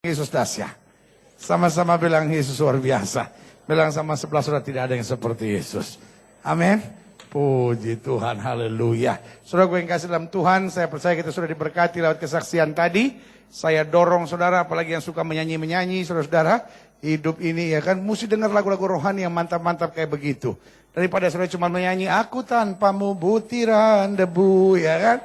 Yesus dahsyat. Sama-sama bilang Yesus luar biasa. Bilang sama sebelah saudara, tidak ada yang seperti Yesus. Amin. Puji Tuhan, haleluya. Saudara gue yang kasih dalam Tuhan, saya percaya kita sudah diberkati lewat kesaksian tadi. Saya dorong saudara, apalagi yang suka menyanyi-menyanyi, saudara-saudara. Hidup ini ya kan, mesti dengar lagu-lagu rohani yang mantap-mantap kayak begitu. Daripada saudara cuma menyanyi, aku tanpamu butiran debu, ya kan.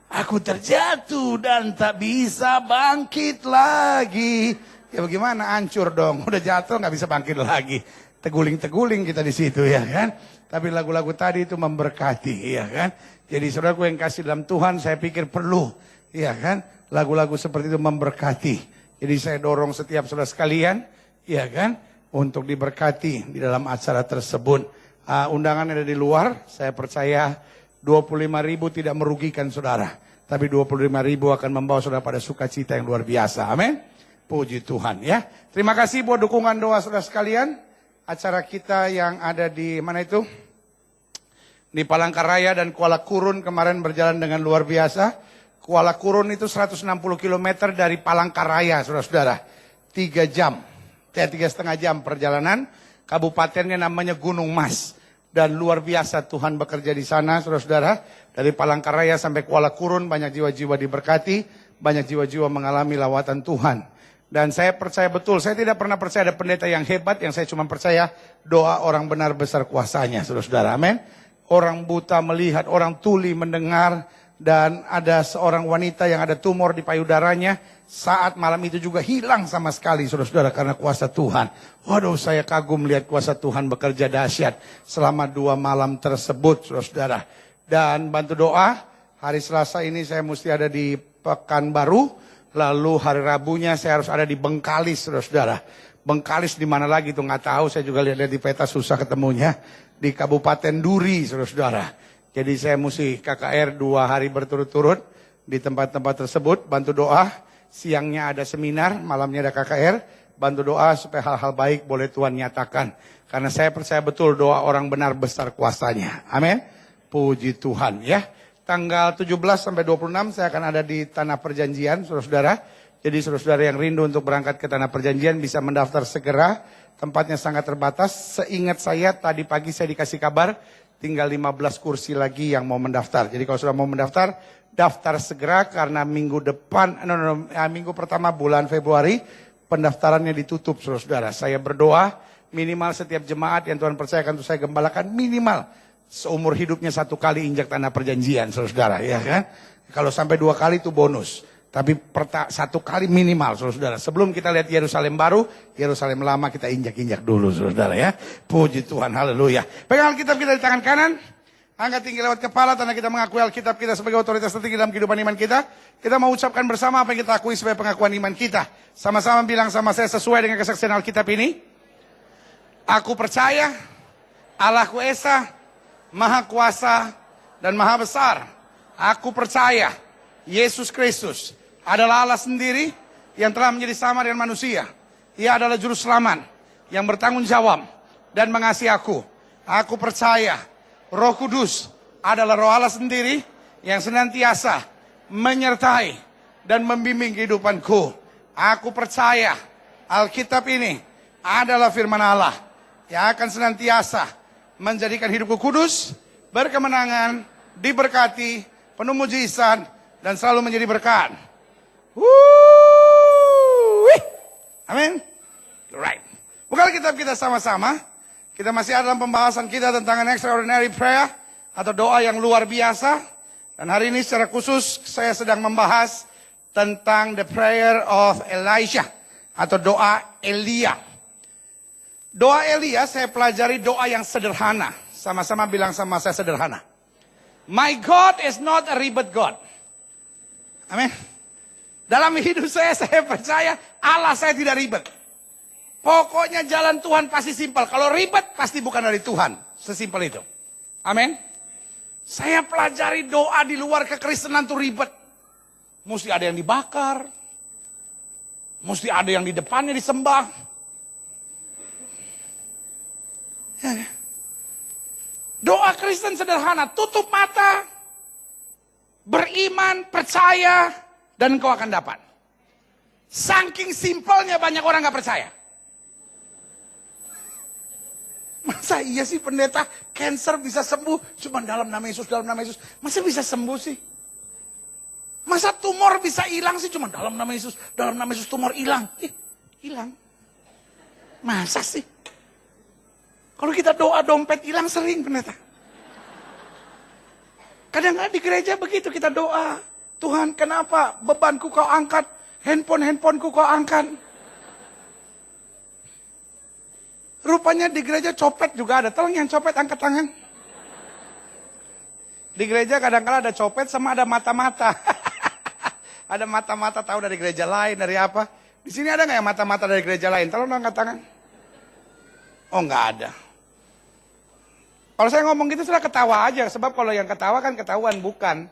Aku terjatuh dan tak bisa bangkit lagi. Ya bagaimana, hancur dong. Udah jatuh nggak bisa bangkit lagi. Teguling-teguling kita di situ ya kan. Tapi lagu-lagu tadi itu memberkati ya kan. Jadi saudaraku yang kasih dalam Tuhan, saya pikir perlu ya kan. Lagu-lagu seperti itu memberkati. Jadi saya dorong setiap saudara sekalian ya kan. Untuk diberkati di dalam acara tersebut. Undangan ada di luar, saya percaya 25.000 tidak merugikan saudara. Tapi 25.000 akan membawa saudara pada sukacita yang luar biasa. Amin. Puji Tuhan ya. Terima kasih buat dukungan doa saudara sekalian. Acara kita yang ada di mana itu? Di Palangkaraya dan Kuala Kurun kemarin berjalan dengan luar biasa. Kuala Kurun itu 160 km dari Palangkaraya saudara-saudara. 3 jam. 3,5 jam perjalanan. Kabupatennya namanya Gunung Mas. Dan luar biasa Tuhan bekerja di sana, saudara-saudara. Dari Palangkaraya sampai Kuala Kurun banyak jiwa-jiwa diberkati, banyak jiwa-jiwa mengalami lawatan Tuhan. Dan saya percaya betul, saya tidak pernah percaya ada pendeta yang hebat, yang saya cuma percaya doa orang benar besar kuasanya, saudara-saudara. Amin. Orang buta melihat, orang tuli mendengar, dan ada seorang wanita yang ada tumor di payudaranya. Saat malam itu juga hilang sama sekali saudara-saudara karena kuasa Tuhan. Waduh, saya kagum melihat kuasa Tuhan bekerja dahsyat selama 2 malam tersebut saudara-saudara. Dan bantu doa, hari Selasa ini saya mesti ada di Pekanbaru. Lalu hari Rabunya saya harus ada di Bengkalis saudara-saudara. Bengkalis di mana lagi itu nggak tahu, saya juga lihat di peta susah ketemunya. Di Kabupaten Duri saudara-saudara. Jadi saya mesti KKR 2 hari berturut-turut di tempat-tempat tersebut. Bantu doa. Siangnya ada seminar, malamnya ada KKR. Bantu doa supaya hal-hal baik boleh Tuhan nyatakan. Karena saya percaya betul doa orang benar besar kuasanya. Amin. Puji Tuhan ya. Tanggal 17 sampai 26 saya akan ada di Tanah Perjanjian, saudara-saudara. Jadi saudara-saudara yang rindu untuk berangkat ke Tanah Perjanjian bisa mendaftar segera. Tempatnya sangat terbatas. Seingat saya tadi pagi saya dikasih kabar tinggal 15 kursi lagi yang mau mendaftar. Jadi kalau sudah mau mendaftar, daftar segera karena minggu depan, minggu pertama bulan Februari, pendaftarannya ditutup saudara-saudara. Saya berdoa minimal setiap jemaat yang Tuhan percayakan untuk saya gembalakan minimal seumur hidupnya 1 kali injak Tanah Perjanjian saudara-saudara. Ya kan? Kalau sampai 2 kali itu bonus. Tapi 1 kali minimal saudara-saudara. Sebelum kita lihat Yerusalem baru, Yerusalem lama kita injak-injak dulu saudara ya. Puji Tuhan, haleluya. Pegang Alkitab kita di tangan kanan. Angkat tinggi lewat kepala, tanda kita mengakui Alkitab kita sebagai otoritas tertinggi dalam kehidupan iman kita. Kita mau ucapkan bersama apa yang kita akui sebagai pengakuan iman kita. Sama-sama bilang sama saya sesuai dengan kesaksian Alkitab ini. Aku percaya Allahku Esa, Maha Kuasa dan Maha Besar. Aku percaya Yesus Kristus adalah Allah sendiri yang telah menjadi sama dengan manusia. Ia adalah juru selamat yang bertanggung jawab dan mengasihi aku. Aku percaya Roh Kudus adalah Roh Allah sendiri yang senantiasa menyertai dan membimbing kehidupanku. Aku percaya Alkitab ini adalah firman Allah yang akan senantiasa menjadikan hidupku kudus, berkemenangan, diberkati, penuh mujizat, dan selalu menjadi berkat. Amin. Right. Buka kitab kita sama-sama. Kita masih ada dalam pembahasan kita tentang an extraordinary prayer atau doa yang luar biasa. Dan hari ini secara khusus saya sedang membahas tentang the prayer of Elijah atau doa Elia. Doa Elia saya pelajari doa yang sederhana. Sama-sama bilang sama saya sederhana. My God is not a ribet God. Amin. Dalam hidup saya percaya Allah saya tidak ribet. Pokoknya jalan Tuhan pasti simpel. Kalau ribet pasti bukan dari Tuhan. Sesimpel itu. Amin. Saya pelajari doa di luar kekristenan itu ribet. Mesti ada yang dibakar. Mesti ada yang di depannya disembah. Doa Kristen sederhana. Tutup mata. Beriman, percaya, dan engkau akan dapat. Saking simpelnya banyak orang gak percaya. Masa iya sih pendeta, cancer bisa sembuh cuma dalam nama Yesus, dalam nama Yesus. Masa bisa sembuh sih? Masa tumor bisa hilang sih cuma dalam nama Yesus, dalam nama Yesus tumor hilang. Hilang. Masa sih? Kalau kita doa dompet hilang sering pendeta. Kadang-kadang di gereja begitu kita doa. Tuhan kenapa bebanku kau angkat, handphoneku kau angkat. Rupanya di gereja copet juga ada. Tolong yang copet angkat tangan. Di gereja kadang-kadang ada copet sama ada mata-mata. Ada mata-mata tahu dari gereja lain, dari apa. Di sini ada nggak yang mata-mata dari gereja lain? Tolong angkat tangan. Oh nggak ada. Kalau saya ngomong gitu sudah ketawa aja. Sebab kalau yang ketawa kan ketahuan, bukan.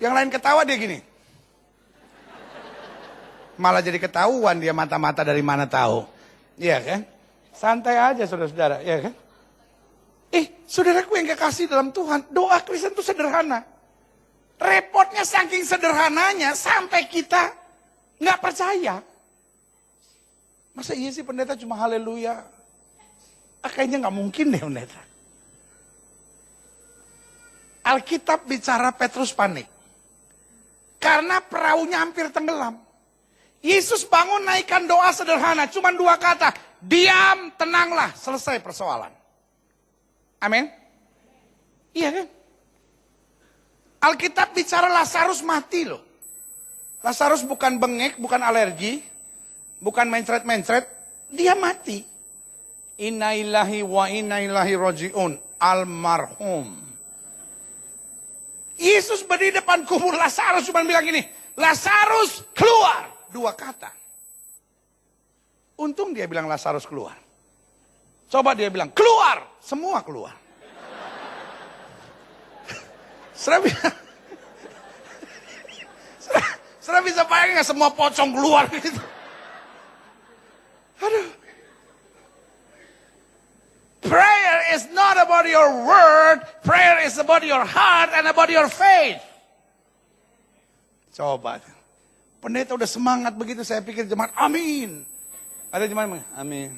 Yang lain ketawa dia gini. Malah jadi ketahuan dia mata-mata dari mana tahu. Iya kan? Santai aja saudara-saudara, ya kan? Saudaraku yang kekasih dalam Tuhan, doa Kristen itu sederhana. Repotnya saking sederhananya sampai kita nggak percaya. Masa iya sih pendeta cuma haleluya? Kayaknya nggak mungkin deh pendeta. Alkitab bicara Petrus panik. Karena perahunya hampir tenggelam. Yesus bangun naikkan doa sederhana, cuma 2 kata. Diam, tenanglah, selesai persoalan. Amin. Iya kan? Alkitab bicara Lazarus mati loh. Lazarus bukan bengek, bukan alergi, bukan mencret-mencret, dia mati. Inna ilahi wa inna ilahi roji'un, almarhum. Yesus berdiri depan kubur Lazarus cuma bilang gini, Lazarus keluar. 2 kata. Untung dia bilang Lazarus keluar. Coba dia bilang keluar, semua keluar. Saudara bisa bayangin gak semua pocong keluar gitu. Aduh. Prayer is not about your word, prayer is about your heart and about your faith. Coba. Pendeta udah semangat begitu, saya pikir jemaat amin. Ada jemaat amin.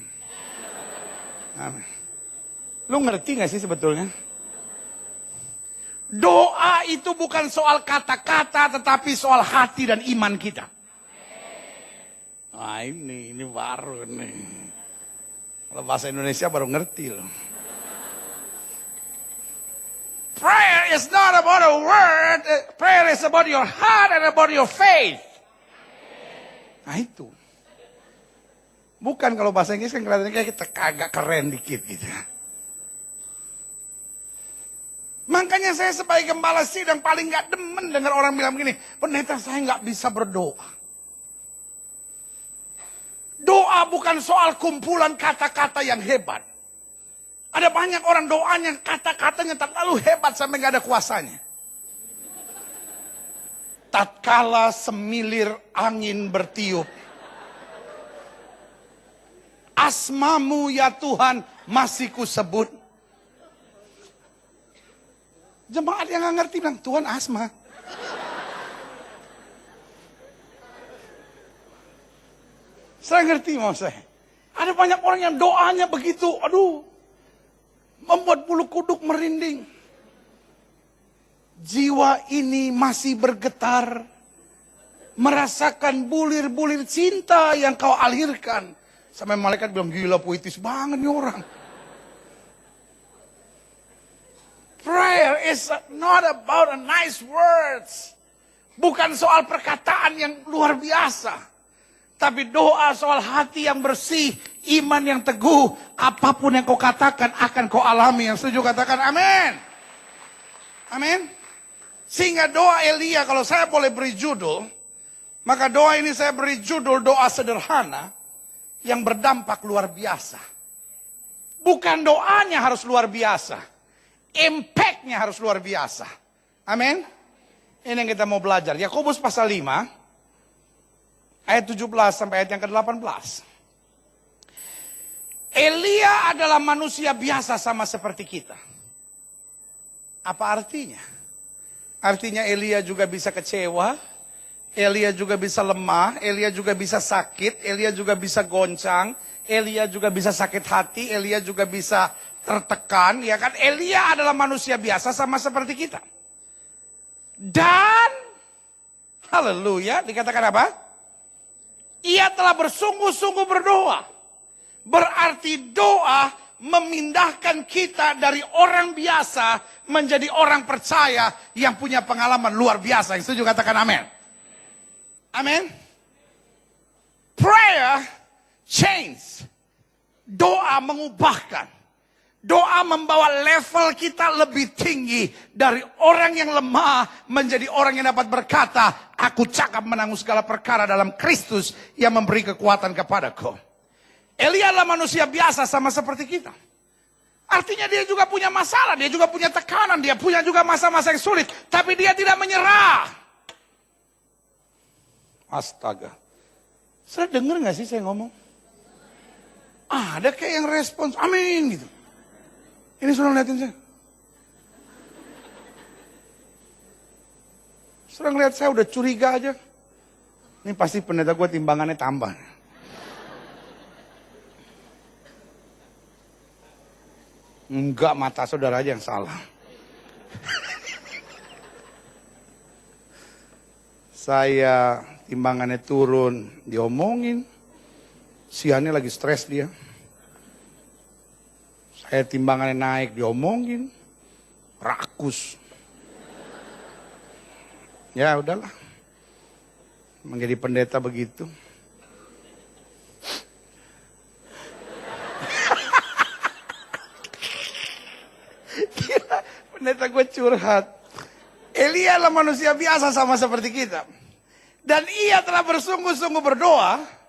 Amin. Lu ngerti gak sih sebetulnya? Doa itu bukan soal kata-kata, tetapi soal hati dan iman kita. Nah ini baru nih. Kalau bahasa Indonesia baru ngerti loh. Prayer is not about a word, prayer is about your heart and about your faith. Nah itu. Bukan kalau bahasa Inggris kan kelihatannya kayak kita kagak keren dikit gitu. Makanya saya sebagai gembala sidang paling gak demen dengar orang bilang begini, pendeta saya gak bisa berdoa. Doa bukan soal kumpulan kata-kata yang hebat. Ada banyak orang doanya kata-katanya terlalu hebat sampai gak ada kuasanya. Tatkala semilir angin bertiup, asmamu ya Tuhan masih kusebut. Jemaat yang gak ngerti bilang, Tuhan asma. Saya ngerti mau saya. Ada banyak orang yang doanya begitu, aduh. Membuat bulu kuduk merinding. Jiwa ini masih bergetar. Merasakan bulir-bulir cinta yang kau alirkan. Sampai malaikat bilang, gila puitis banget nih orang. Prayer is not about a nice words. Bukan soal perkataan yang luar biasa. Tapi doa soal hati yang bersih, iman yang teguh. Apapun yang kau katakan akan kau alami. Yang setuju katakan amin. Amin. Sehingga doa Elia, kalau saya boleh beri judul, maka doa ini saya beri judul doa sederhana yang berdampak luar biasa. Bukan doanya harus luar biasa. Impact-nya harus luar biasa. Amin. Ini yang kita mau belajar. Yakobus pasal 5 ayat 17 sampai ayat yang ke-18. Elia adalah manusia biasa sama seperti kita. Apa artinya? Artinya Elia juga bisa kecewa, Elia juga bisa lemah, Elia juga bisa sakit, Elia juga bisa goncang, Elia juga bisa sakit hati, Elia juga bisa tertekan, ya kan? Elia adalah manusia biasa sama seperti kita. Dan, haleluya, dikatakan apa? Ia telah bersungguh-sungguh berdoa. Berarti doa memindahkan kita dari orang biasa menjadi orang percaya yang punya pengalaman luar biasa. Yang setuju katakan amin. Amin. Prayer change. Doa mengubahkan. Doa membawa level kita lebih tinggi dari orang yang lemah menjadi orang yang dapat berkata, aku cakap menanggung segala perkara dalam Kristus yang memberi kekuatan kepadaku. Elia adalah manusia biasa sama seperti kita. Artinya dia juga punya masalah, dia juga punya tekanan, dia punya juga masa-masa yang sulit. Tapi dia tidak menyerah. Astaga. Saya dengar gak sih saya ngomong? Ada kayak yang respons, amin gitu. Ini sudah ngeliatin saya. Sudah ngeliat saya udah curiga aja. Ini pasti pendeta gue timbangannya tambah. Enggak, mata saudara aja yang salah. Saya timbangannya turun, diomongin. Siannya lagi stres dia. Saya timbangannya naik, diomongin. Rakus. Ya udahlah. Menjadi pendeta begitu. Gila, pendeta gue curhat. Elia adalah manusia biasa sama seperti kita. Dan ia telah bersungguh-sungguh berdoa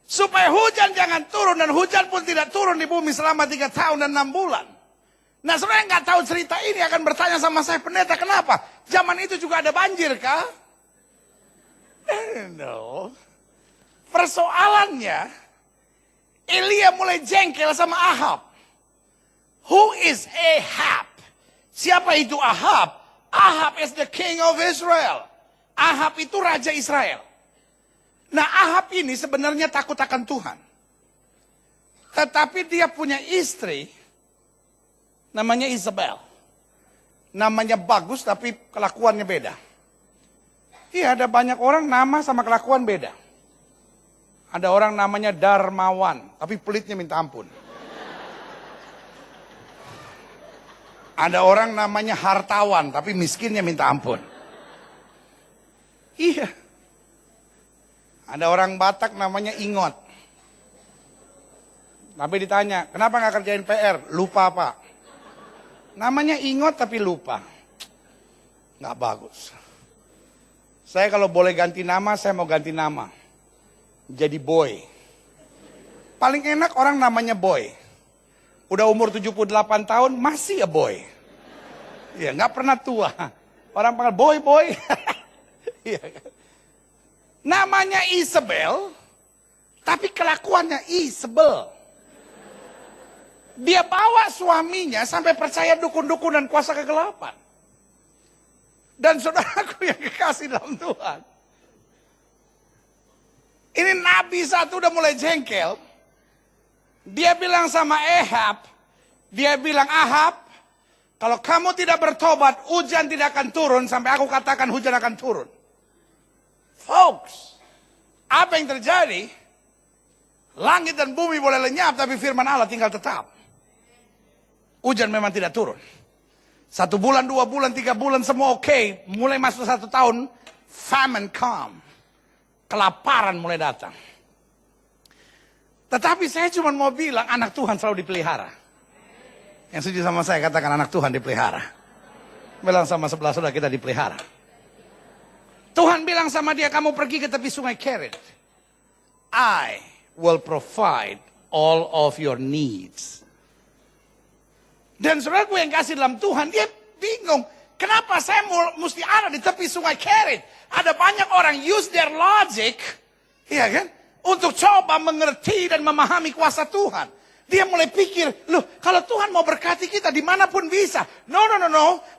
supaya hujan jangan turun, dan hujan pun tidak turun di bumi selama 3 tahun dan 6 bulan. Nah, saudara yang nggak tahu cerita ini akan bertanya sama saya, pendeta, kenapa? Zaman itu juga ada banjir kah? No. Persoalannya, Elia mulai jengkel sama Ahab. Who is Ahab? Siapa itu Ahab? Ahab is the king of Israel. Ahab itu raja Israel. Nah, Ahab ini sebenarnya takut akan Tuhan. Tetapi dia punya istri, namanya Isabel. Namanya bagus tapi kelakuannya beda. Iya, ada banyak orang nama sama kelakuan beda. Ada orang namanya Darmawan, tapi pelitnya minta ampun. Ada orang namanya hartawan, tapi miskinnya minta ampun. Iya. Ada orang Batak namanya Ingot. Tapi ditanya, kenapa gak kerjain PR? Lupa Pak. Namanya Ingot tapi lupa. Gak bagus. Saya kalau boleh ganti nama, saya mau ganti nama. Jadi Boy. Paling enak orang namanya Boy. Udah umur 78 tahun, masih ya Boy. Ya, gak pernah tua. Orang panggil Boy, Boy. Iya. Namanya Isabel, tapi kelakuannya Isabel. Dia bawa suaminya sampai percaya dukun-dukun dan kuasa kegelapan. Dan saudaraku yang kekasih dalam Tuhan. Ini Nabi satu udah mulai jengkel. Dia bilang sama Ahab, dia bilang, Ahab, kalau kamu tidak bertobat, hujan tidak akan turun sampai aku katakan hujan akan turun. Folks, apa yang terjadi? Langit dan bumi boleh lenyap, tapi firman Allah tinggal tetap. Hujan memang tidak turun. 1 bulan, 2 bulan, 3 bulan, semua oke. Mulai masuk 1 tahun, famine come. Kelaparan mulai datang. Tetapi saya cuma mau bilang, anak Tuhan selalu dipelihara. Yang setuju sama saya, katakan anak Tuhan dipelihara. Bilang sama sebelah saudara kita dipelihara. Tuhan bilang sama dia, kamu pergi ke tepi sungai Kerit. I will provide all of your needs. Dan saudaraku yang kasih dalam Tuhan, dia bingung. Kenapa saya mesti ada di tepi sungai Kerit? Ada banyak orang use their logic, iya kan? Untuk coba mengerti dan memahami kuasa Tuhan. Dia mulai pikir, loh kalau Tuhan mau berkati kita dimanapun bisa. No.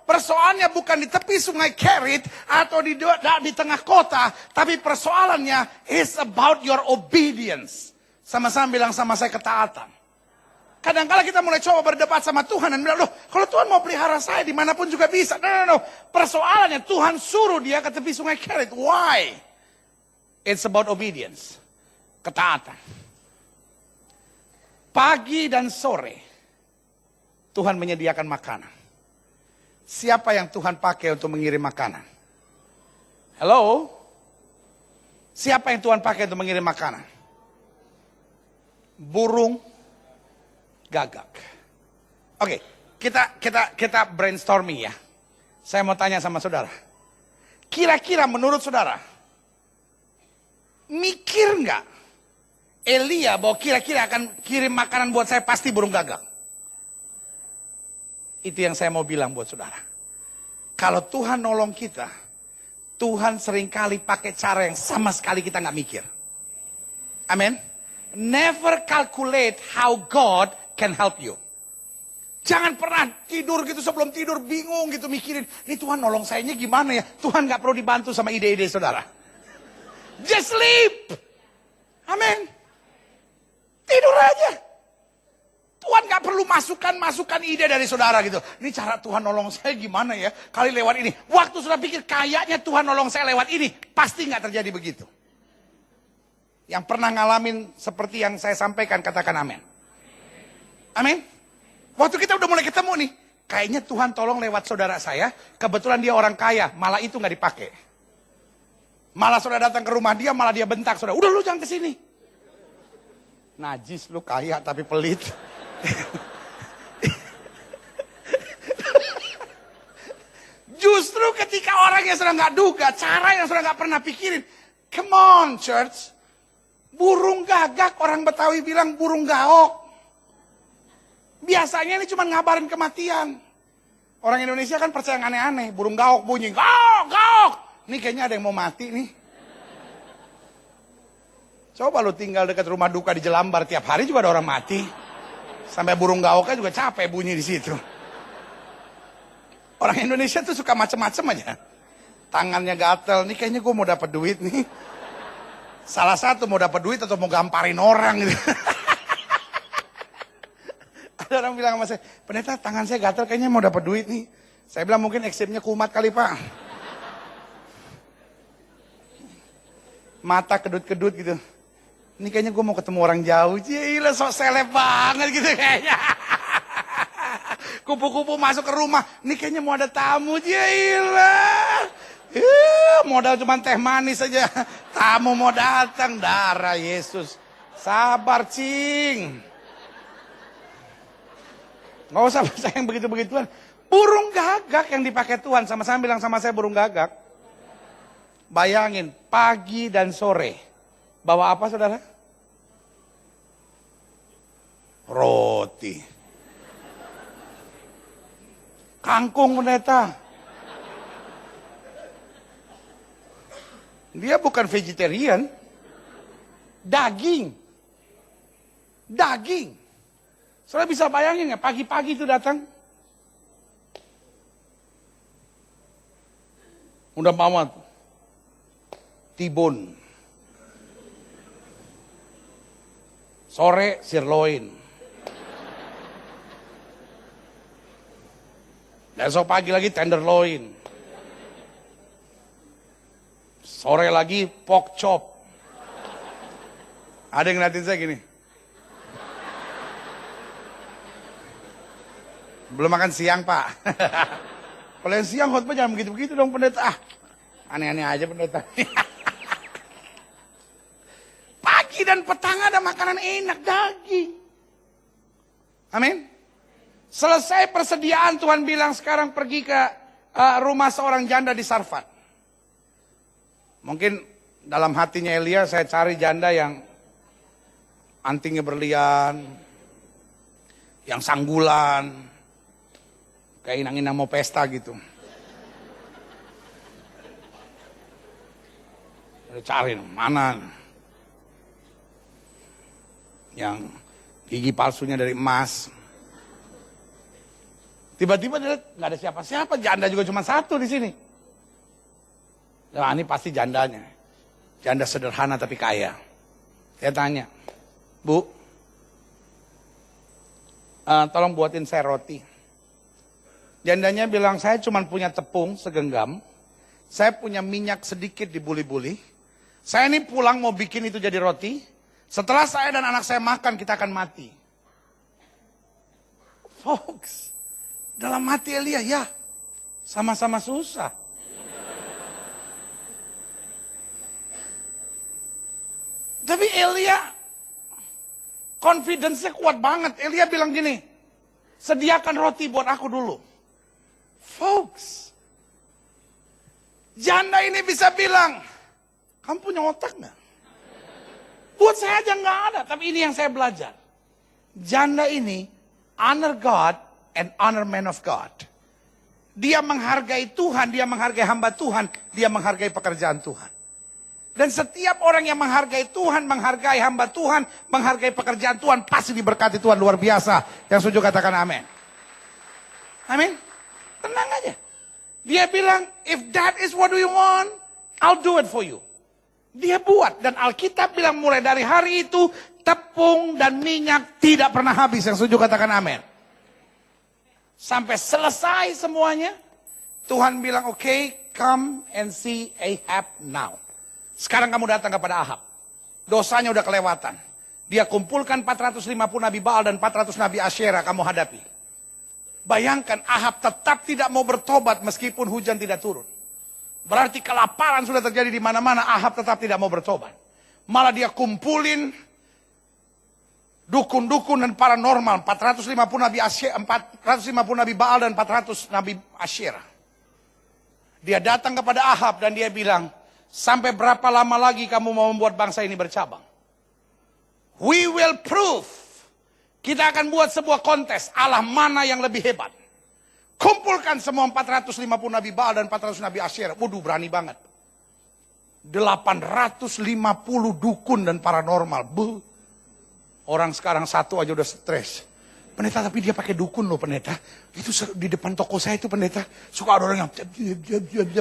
Persoalannya bukan di tepi sungai Kerit atau di tengah kota. Tapi persoalannya is about your obedience. Sama-sama bilang sama saya ketaatan. Kadang-kala kita mulai coba berdebat sama Tuhan dan bilang, loh kalau Tuhan mau pelihara saya dimanapun juga bisa. No. Persoalannya Tuhan suruh dia ke tepi sungai Kerit. Why? It's about obedience. Ketaatan. Pagi dan sore, Tuhan menyediakan makanan. Siapa yang Tuhan pakai untuk mengirim makanan? Hello? Siapa yang Tuhan pakai untuk mengirim makanan? Burung gagak. Oke, kita brainstorming ya. Saya mau tanya sama saudara. Kira-kira menurut saudara, mikir nggak Elia bahwa kira-kira akan kirim makanan buat saya pasti burung gagak? Itu yang saya mau bilang buat saudara. Kalau Tuhan nolong kita, Tuhan seringkali pakai cara yang sama sekali kita nggak mikir. Amin. Never calculate how God can help you. Jangan pernah tidur gitu sebelum tidur bingung gitu mikirin, ini Tuhan nolong sayanya gimana ya? Tuhan nggak perlu dibantu sama ide-ide saudara. Just sleep. Amin. Tidur aja. Tuhan gak perlu masukan ide dari saudara gitu. Ini cara Tuhan nolong saya gimana ya? Kali lewat ini. Waktu sudah pikir kayaknya Tuhan nolong saya lewat ini. Pasti gak terjadi begitu. Yang pernah ngalamin seperti yang saya sampaikan, katakan amin. Amin. Waktu kita udah mulai ketemu nih. Kayaknya Tuhan tolong lewat saudara saya. Kebetulan dia orang kaya. Malah itu gak dipakai. Malah saudara datang ke rumah dia, malah dia bentak saudara. Udah lu jangan kesini. Najis lu kaya tapi pelit. Justru ketika orang yang sudah nggak duga, cara yang sudah nggak pernah pikirin. Come on church. Burung gagak, orang Betawi bilang burung gaok. Biasanya ini cuma ngabarin kematian. Orang Indonesia kan percaya yang aneh-aneh. Burung gaok bunyi, gaok. Ini kayaknya ada yang mau mati nih. Coba lu tinggal dekat rumah duka di Jelambar, tiap hari juga ada orang mati. Sampai burung gaoknya juga capek bunyi di situ. Orang Indonesia tuh suka macem-macem aja. Tangannya gatel, nih kayaknya gue mau dapat duit nih. Salah satu mau dapat duit atau mau gamparin orang gitu. Ada orang bilang sama saya, pendeta tangan saya gatel kayaknya mau dapat duit nih. Saya bilang mungkin eksimnya kumat kali pak. Mata kedut-kedut gitu. Ini kayaknya gue mau ketemu orang jauh. Gila sok seleb banget gitu kayaknya. Kupu-kupu masuk ke rumah. Ini kayaknya mau ada tamu. Gila. Modal cuma teh manis aja. Tamu mau datang. Darah Yesus. Sabar cing. Gak usah percaya yang begitu-begituan. Burung gagak yang dipakai Tuhan. Sama-sama bilang sama saya burung gagak. Bayangin pagi dan sore. Bawa apa saudara? Roti. Kangkung pendeta. Dia bukan vegetarian. Daging. Saudara bisa bayangin ya pagi-pagi itu datang. Udah mama tibon. Sore sirloin. Besok pagi lagi tenderloin. Sore lagi pork chop. Ada yang ngeliatin saya gini. Belum makan siang pak. Kalau yang siang khotbah jangan begitu-begitu dong pendeta. Aneh-aneh aja pendeta. Pagi dan petang ada makanan enak, daging. Amin. Selesai persediaan Tuhan bilang sekarang pergi ke rumah seorang janda di Sarfat. Mungkin dalam hatinya Elia saya cari janda yang antingnya berlian, yang sanggulan, kayak inang-inang mau pesta gitu. Udah cari mana yang Gigi palsunya dari emas. Tiba-tiba dia lihat nggak ada siapa-siapa, janda juga cuma satu di sini. Nah, ini pasti jandanya. Janda sederhana tapi kaya. Dia tanya, Bu, tolong buatin saya roti. Jandanya bilang, saya cuma punya tepung segenggam. Saya punya minyak sedikit di buli-buli. Saya ini pulang mau bikin itu jadi roti. Setelah saya dan anak saya makan, kita akan mati. Folks, dalam hati Elia, ya, sama-sama susah. Tapi Elia, confidence-nya kuat banget. Elia bilang gini, sediakan roti buat aku dulu. Folks, janda ini bisa bilang, kamu punya otak gak? Buat saya aja gak ada, tapi ini yang saya belajar. Janda ini, honor God and honor man of God. Dia menghargai Tuhan, dia menghargai hamba Tuhan, dia menghargai pekerjaan Tuhan. Dan setiap orang yang menghargai Tuhan, menghargai hamba Tuhan, menghargai pekerjaan Tuhan, pasti diberkati Tuhan luar biasa. Yang setuju katakan amin. Amin. Tenang aja. Dia bilang, if that is what you want, I'll do it for you. Dia buat. Dan Alkitab bilang mulai dari hari itu, tepung dan minyak tidak pernah habis. Yang setuju katakan amin. Sampai selesai semuanya, Tuhan bilang, okay, come and see Ahab now. Sekarang kamu datang kepada Ahab. Dosanya udah kelewatan. Dia kumpulkan 450 nabi Baal dan 400 nabi Asyera kamu hadapi. Bayangkan Ahab tetap tidak mau bertobat meskipun hujan tidak turun. Berarti kelaparan sudah terjadi di mana-mana, Ahab tetap tidak mau bertobat. Malah dia kumpulin dukun-dukun dan paranormal, 450 nabi Asyera, 450 nabi Baal dan 400 nabi Asyera. Dia datang kepada Ahab dan dia bilang, sampai berapa lama lagi kamu mau membuat bangsa ini bercabang? We will prove. Kita akan buat sebuah kontes. Allah mana yang lebih hebat. Kumpulkan semua 450 nabi Baal dan 400 nabi Asyera. Waduh, berani banget. 850 dukun dan paranormal. Orang sekarang satu aja udah stres. Pendeta, tapi dia pakai dukun loh pendeta. Itu di depan toko saya itu pendeta. Suka ada orang yang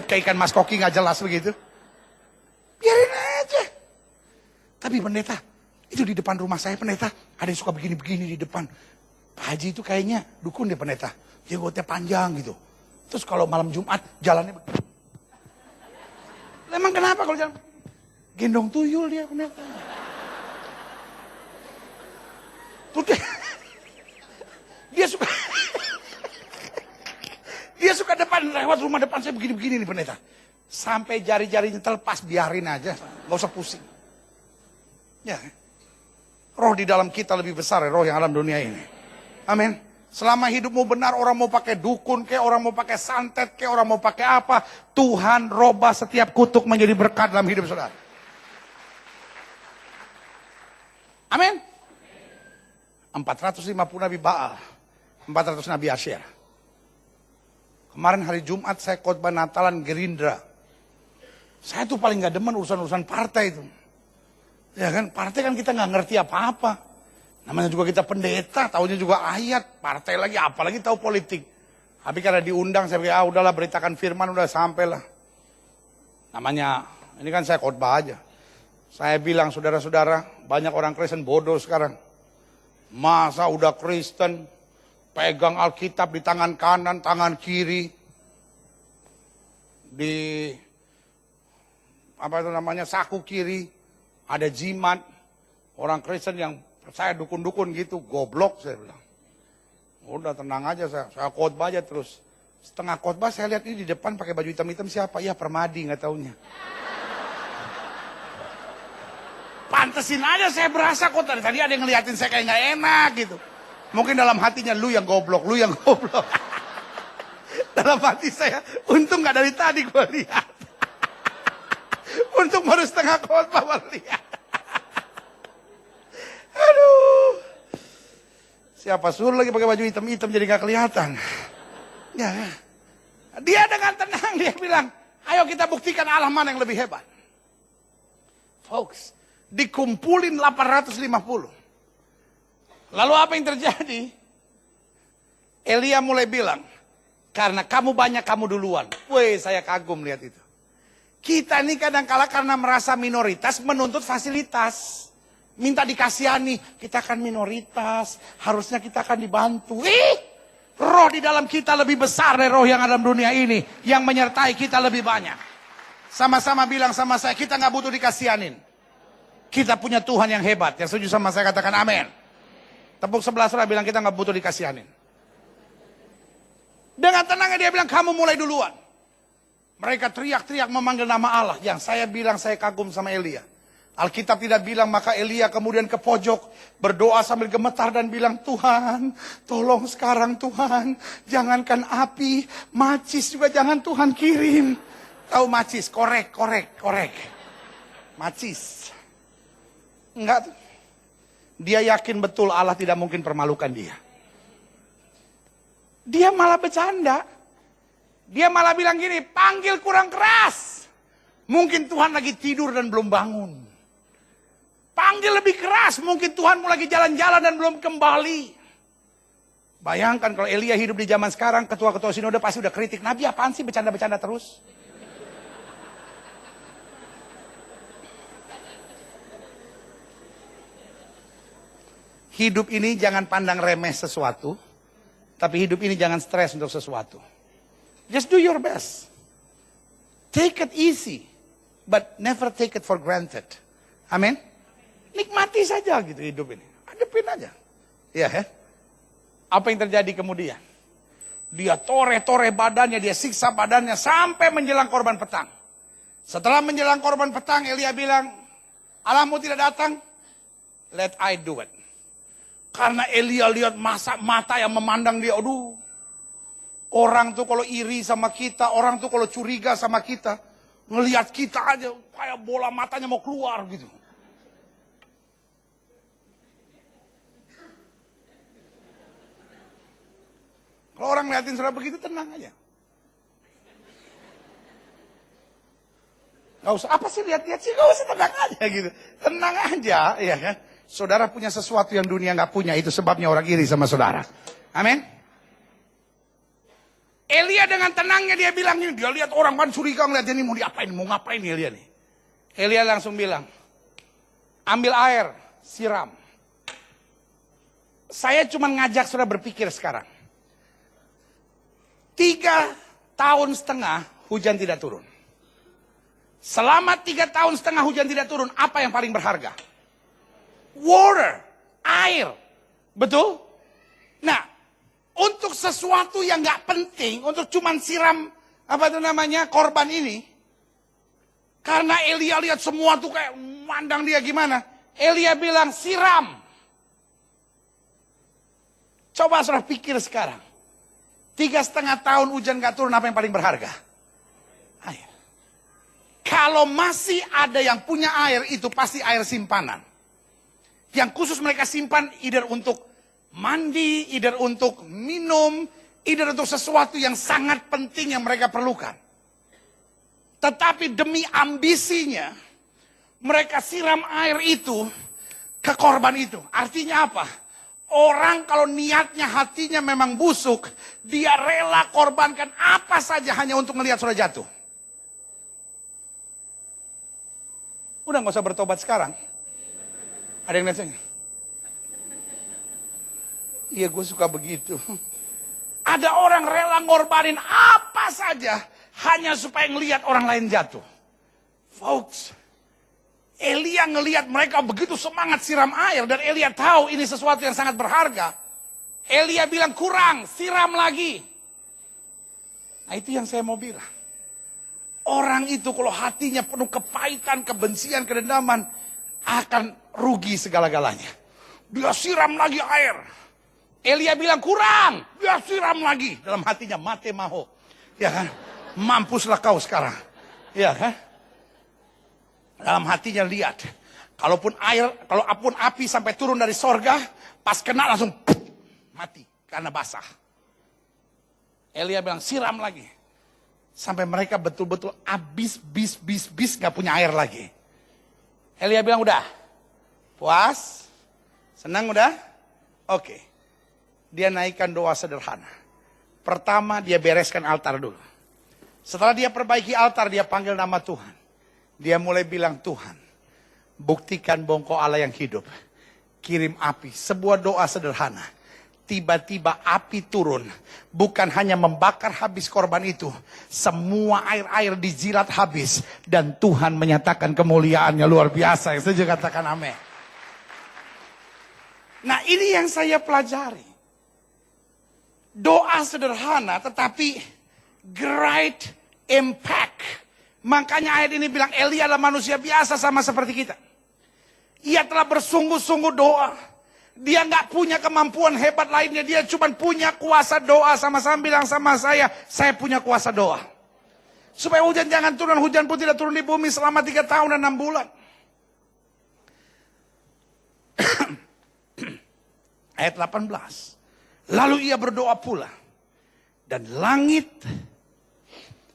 kayak ikan mas koki gak jelas begitu. Biarin aja. Tapi pendeta, itu di depan rumah saya pendeta, ada yang suka begini-begini di depan. Pak Haji itu kayaknya dukun deh pendeta. Jenggotnya panjang gitu. Terus kalau malam Jumat, jalannya begini. Emang kenapa kalau jalan? Gendong tuyul dia pendeta. Tuh dia suka... dia suka depan, lewat rumah depan saya begini-begini nih pendeta. Sampai jari-jarinya terlepas, biarin aja. Gak usah pusing. Ya, roh di dalam kita lebih besar ya, roh yang alam dunia ini. Amin. Selama hidupmu benar, orang mau pakai dukun, kayak orang mau pakai santet, kayak orang mau pakai apa. Tuhan robah setiap kutuk menjadi berkat dalam hidup saudara. Amin. 450 nabi Baal, 400 nabi Asyera. Kemarin hari Jumat saya khotbah Natalan Gerindra. Saya tuh paling gak demen urusan-urusan partai itu. Ya kan, partai kan kita gak ngerti apa-apa. Namanya juga kita pendeta, taunya juga ayat. Partai lagi, apalagi tahu politik. Tapi karena diundang, saya pikir, udahlah beritakan firman, udah sampailah. Namanya, ini kan saya khotbah aja. Saya bilang, saudara-saudara, banyak orang Kristen bodoh sekarang. Masa udah Kristen, pegang Alkitab di tangan kanan, tangan kiri. Di apa itu namanya, saku kiri, ada jimat. Orang Kristen yang percaya dukun-dukun gitu, goblok saya bilang. Udah tenang aja, saya khotbah aja terus. Setengah khotbah saya lihat ini di depan pakai baju hitam-hitam siapa? Ya Permadi, nggak taunya. Pantesin aja saya berasa kok tadi ada yang ngeliatin saya kayak nggak enak gitu. Mungkin dalam hatinya, lu yang goblok, lu yang goblok. Dalam hati saya, untung nggak dari tadi gue lihat. Untung baru setengah khotbah baru lihat. Aduh. Siapa suruh lagi pakai baju hitam-hitam jadi nggak kelihatan. Ya. Dia dengan tenang dia bilang, ayo kita buktikan Allah mana yang lebih hebat. Folks, dikumpulin 850. Lalu apa yang terjadi? Elia mulai bilang, karena kamu banyak, kamu duluan. Wih, saya kagum lihat itu. Kita ini kadang-kala karena merasa minoritas menuntut fasilitas. Minta dikasihani, kita kan minoritas, harusnya kita akan dibantu. Roh di dalam kita lebih besar dari roh yang ada dalam dunia ini. Yang menyertai kita lebih banyak. Sama-sama bilang sama saya, kita nggak butuh dikasihanin. Kita punya Tuhan yang hebat. Yang setuju sama saya katakan amin. Tepuk sebelah saudara bilang kita nggak butuh dikasihanin. Dengan tenangnya dia bilang kamu mulai duluan. Mereka teriak-teriak memanggil nama Allah. Yang saya bilang saya kagum sama Elia. Alkitab tidak bilang maka Elia kemudian ke pojok. Berdoa sambil gemetar dan bilang Tuhan tolong sekarang Tuhan. Jangankan api, macis juga jangan Tuhan kirim. Tahu macis, korek. Macis. Enggak. Dia yakin betul Allah tidak mungkin permalukan dia. Dia malah bercanda. Dia malah bilang gini, panggil kurang keras. Mungkin Tuhan lagi tidur dan belum bangun. Panggil lebih keras, mungkin Tuhan mau lagi jalan-jalan dan belum kembali. Bayangkan kalau Elia hidup di zaman sekarang, ketua-ketua sinode pasti udah kritik. Nabi apaan sih bercanda-bercanda terus? Hidup ini jangan pandang remeh sesuatu. Tapi hidup ini jangan stres untuk sesuatu. Just do your best. Take it easy. But never take it for granted. Amin. Nikmati saja gitu hidup ini. Hadapin aja. Iya ya. Apa yang terjadi kemudian? Dia tore-tore badannya, dia siksa badannya sampai menjelang korban petang. Setelah menjelang korban petang, Elia bilang, Allahmu tidak datang? Let I do it. Karena Elia lihat mata yang memandang dia, aduh. Orang tuh kalau iri sama kita, orang tuh kalau curiga sama kita, ngelihat kita aja kayak bola matanya mau keluar gitu. Kalau orang ngeliatin saudara begitu tenang aja. Gak usah, apa sih lihat-lihat sih, gak usah, tenang aja gitu. Tenang aja, ya kan. Saudara punya sesuatu yang dunia gak punya, itu sebabnya orang iri sama saudara. Amin. Elia dengan tenangnya dia bilang ini, dia lihat orang kan curiga ngeliat ini mau diapain, mau ngapain nih Elia nih. Elia langsung bilang, ambil air, siram. Saya cuma ngajak saudara berpikir sekarang. 3,5 tahun hujan tidak turun. Selama 3,5 tahun hujan tidak turun, apa yang paling berharga? Water, air. Betul? Nah, untuk sesuatu yang gak penting, untuk cuman siram, korban ini. Karena Elia lihat semua tuh kayak mandang dia gimana. Elia bilang, siram. Coba saudara pikir sekarang. 3,5 tahun hujan gak turun, apa yang paling berharga? Air. Kalau masih ada yang punya air, itu pasti air simpanan. Yang khusus mereka simpan, either untuk mandi, either untuk minum, either untuk sesuatu yang sangat penting yang mereka perlukan. Tetapi demi ambisinya, mereka siram air itu ke korban itu. Artinya apa? Orang kalau niatnya, hatinya memang busuk, dia rela korbankan apa saja hanya untuk melihat saudara jatuh. Udah gak usah bertobat sekarang. Ada yang lihat saya? Iya, gue suka begitu. Ada orang rela ngorbanin apa saja hanya supaya ngelihat orang lain jatuh. Folks, Elia ngelihat mereka begitu semangat siram air dan Elia tahu ini sesuatu yang sangat berharga. Elia bilang kurang, siram lagi. Nah, itu yang saya mau bilang. Orang itu kalau hatinya penuh kepahitan, kebencian, kedendaman, akan rugi segala-galanya. Dia siram lagi air. Elia bilang kurang, dia siram lagi. Dalam hatinya mate maho. Ya kan? Mampuslah kau sekarang. Ya kan? Dalam hatinya lihat. Kalaupun api sampai turun dari sorga, pas kena langsung mati karena basah. Elia bilang siram lagi. Sampai mereka betul-betul habis gak punya air lagi. Elia bilang udah, puas, senang udah, Oke. Dia naikkan doa sederhana. Pertama dia bereskan altar dulu. Setelah dia perbaiki altar, dia panggil nama Tuhan. Dia mulai bilang, Tuhan, buktikan bongko Allah yang hidup. Kirim api, sebuah doa sederhana. Tiba-tiba api turun. Bukan hanya membakar habis korban itu. Semua air-air dijilat habis. Dan Tuhan menyatakan kemuliaannya luar biasa. Yang setuju katakan amin. Nah ini yang saya pelajari. Doa sederhana tetapi great impact. Makanya ayat ini bilang Elia adalah manusia biasa sama seperti kita. Ia telah bersungguh-sungguh doa. Dia nggak punya kemampuan hebat lainnya. Dia cuma punya kuasa doa. Sama-sama bilang sama saya punya kuasa doa. Supaya hujan jangan turun, hujan pun tidak turun di bumi selama 3 tahun dan 6 bulan. Ayat 18. Lalu ia berdoa pula. Dan langit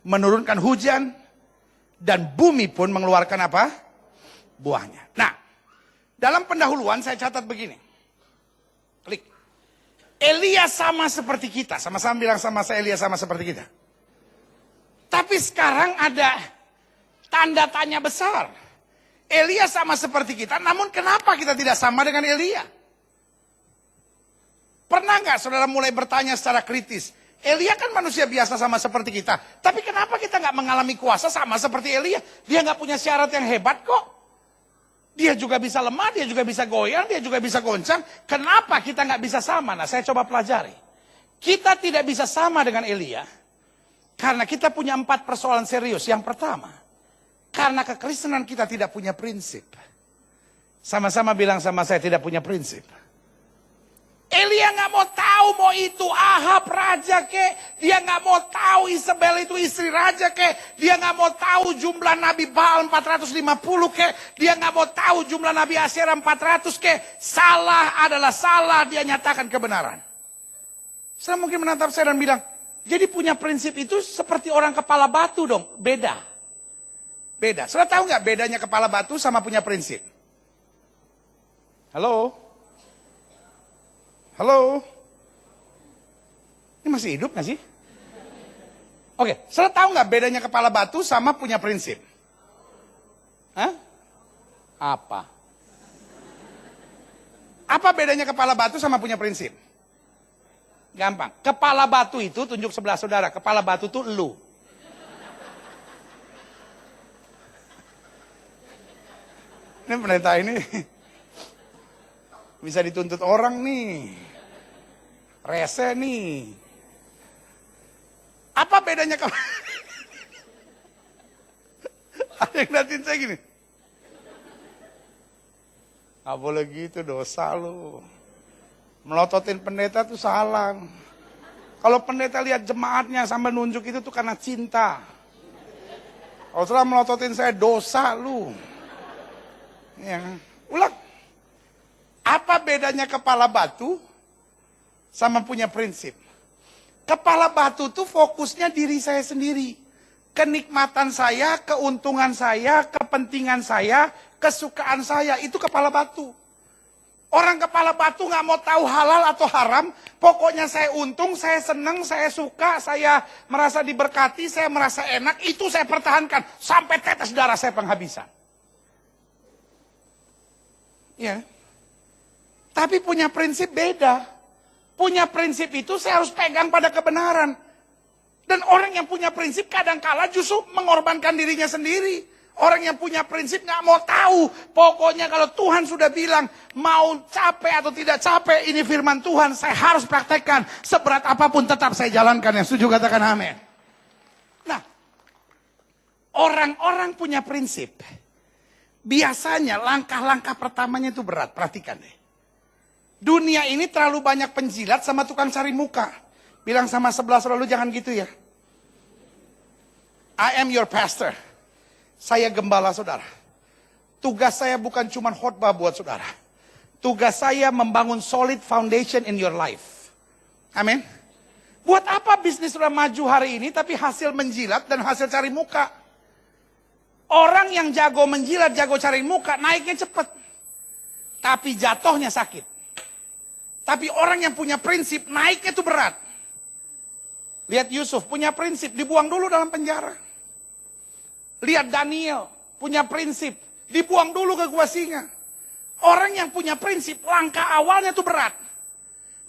menurunkan hujan. Dan bumi pun mengeluarkan apa? Buahnya. Nah, dalam pendahuluan saya catat begini. Klik. Elia sama seperti kita. Sama-sama bilang sama saya, Elia sama seperti kita. Tapi sekarang ada tanda tanya besar. Elia sama seperti kita, namun kenapa kita tidak sama dengan Elia? Pernah nggak saudara mulai bertanya secara kritis? Elia kan manusia biasa sama seperti kita. Tapi kenapa kita nggak mengalami kuasa sama seperti Elia? Dia nggak punya syarat yang hebat kok. Dia juga bisa lemah, dia juga bisa goyang, dia juga bisa goncang. Kenapa kita nggak bisa sama? Nah, saya coba pelajari. Kita tidak bisa sama dengan Elia. Karena kita punya 4 persoalan serius. Yang pertama, karena kekristenan kita tidak punya prinsip. Sama-sama bilang sama saya tidak punya prinsip. Elia nggak mau tahu mau itu Ahab raja ke, dia nggak mau tahu Isabel itu istri raja ke, dia nggak mau tahu jumlah Nabi Baal 450 ke, dia nggak mau tahu jumlah Nabi Asyera 400 ke. Salah adalah salah, dia nyatakan kebenaran. Saya mungkin menatap saya dan bilang, jadi punya prinsip itu seperti orang kepala batu dong, beda. Beda. Saudara tahu nggak bedanya kepala batu sama punya prinsip? Halo? Halo? Ini masih hidup gak sih? Oke, saudara tahu nggak bedanya kepala batu sama punya prinsip? Hah? Apa? Apa bedanya kepala batu sama punya prinsip? Gampang. Kepala batu itu, tunjuk sebelah saudara, kepala batu itu elu. Ini pendeta ini bisa dituntut orang nih. Rese nih. Apa bedanya kalau ada yang ngeliatin saya gini? Gak boleh gitu, dosa lu. Melototin pendeta tuh salah. Kalau pendeta lihat jemaatnya sambil nunjuk itu tuh karena cinta. Kalau saudara melototin saya, dosa lu. Ya, ulang. Apa bedanya kepala batu sama punya prinsip? Kepala batu tuh fokusnya diri saya sendiri. Kenikmatan saya, keuntungan saya, kepentingan saya, kesukaan saya, itu kepala batu. Orang kepala batu nggak mau tahu halal atau haram, pokoknya saya untung, saya senang, saya suka, saya merasa diberkati, saya merasa enak, itu saya pertahankan sampai tetes darah saya penghabisan. Ya. Tapi punya prinsip beda. Punya prinsip itu saya harus pegang pada kebenaran. Dan orang yang punya prinsip kadang-kala justru mengorbankan dirinya sendiri. Orang yang punya prinsip nggak mau tahu. Pokoknya kalau Tuhan sudah bilang mau capek atau tidak capek, ini firman Tuhan, saya harus praktekkan. Seberat apapun tetap saya jalankan. Yang setuju katakan amin. Nah, orang-orang punya prinsip. Biasanya langkah-langkah pertamanya itu berat. Perhatikan deh. Dunia ini terlalu banyak penjilat sama tukang cari muka. Bilang sama sebelah saudara, lu jangan gitu ya. I am your pastor. Saya gembala saudara. Tugas saya bukan cuma khotbah buat saudara. Tugas saya membangun solid foundation in your life. Amin. Buat apa bisnis saudara maju hari ini tapi hasil menjilat dan hasil cari muka? Orang yang jago menjilat, jago cari muka, naiknya cepat. Tapi jatuhnya sakit. Tapi orang yang punya prinsip, naiknya itu berat. Lihat Yusuf, punya prinsip, dibuang dulu dalam penjara. Lihat Daniel, punya prinsip, dibuang dulu ke gua singa. Orang yang punya prinsip, langkah awalnya itu berat.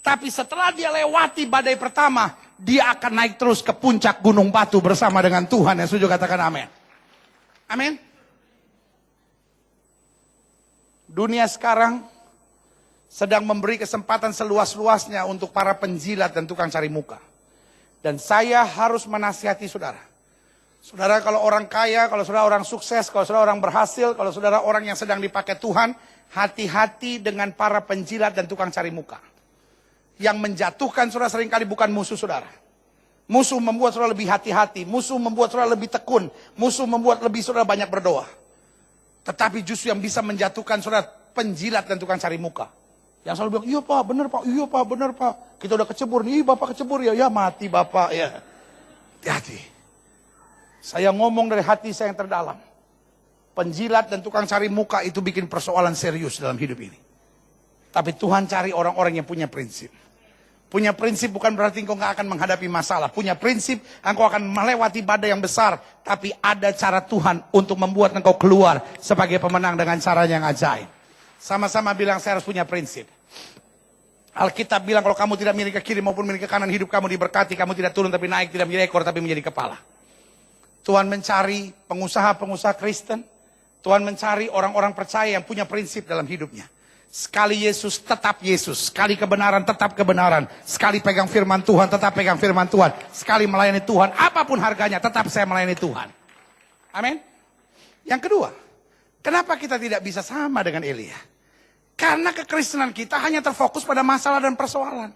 Tapi setelah dia lewati badai pertama, dia akan naik terus ke puncak gunung batu bersama dengan Tuhan. Yang setuju katakan amin. Amin. Dunia sekarang sedang memberi kesempatan seluas-luasnya untuk para penjilat dan tukang cari muka. Dan saya harus menasihati saudara. Saudara kalau orang kaya, kalau saudara orang sukses, kalau saudara orang berhasil, kalau saudara orang yang sedang dipakai Tuhan, hati-hati dengan para penjilat dan tukang cari muka. Yang menjatuhkan saudara seringkali bukan musuh saudara. Musuh membuat saudara lebih hati-hati, musuh membuat saudara lebih tekun, musuh membuat lebih saudara banyak berdoa. Tetapi justru yang bisa menjatuhkan saudara penjilat dan tukang cari muka. Yang selalu bilang, iya pak, benar pak, iya pak, benar pak. Kita udah kecebur nih, bapak kecebur ya, ya mati bapak ya. Hati-hati. Saya ngomong dari hati saya yang terdalam. Penjilat dan tukang cari muka itu bikin persoalan serius dalam hidup ini. Tapi Tuhan cari orang-orang yang punya prinsip. Punya prinsip bukan berarti engkau gak akan menghadapi masalah. Punya prinsip, engkau akan melewati badai yang besar. Tapi ada cara Tuhan untuk membuat engkau keluar sebagai pemenang dengan cara yang ajaib. Sama-sama bilang saya harus punya prinsip. Alkitab bilang kalau kamu tidak miring ke kiri maupun miring ke kanan, hidup kamu diberkati. Kamu tidak turun tapi naik, tidak menjadi ekor tapi menjadi kepala. Tuhan mencari pengusaha-pengusaha Kristen. Tuhan mencari orang-orang percaya yang punya prinsip dalam hidupnya. Sekali Yesus, tetap Yesus. Sekali kebenaran, tetap kebenaran. Sekali pegang firman Tuhan, tetap pegang firman Tuhan. Sekali melayani Tuhan, apapun harganya, tetap saya melayani Tuhan. Amin. Yang kedua, kenapa kita tidak bisa sama dengan Elia? Karena kekristenan kita hanya terfokus pada masalah dan persoalan.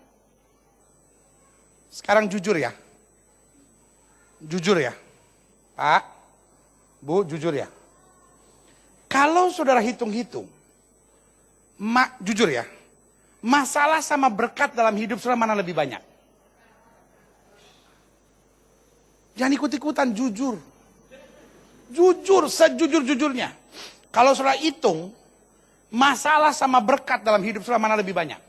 Sekarang jujur ya. Jujur ya. Pak, Bu, jujur ya. Kalau saudara hitung-hitung, jujur ya, masalah sama berkat dalam hidup saudara mana lebih banyak? Jangan ikut-ikutan, jujur. Jujur, sejujur-jujurnya. Kalau saudara hitung, masalah sama berkat dalam hidup saudara mana lebih banyak?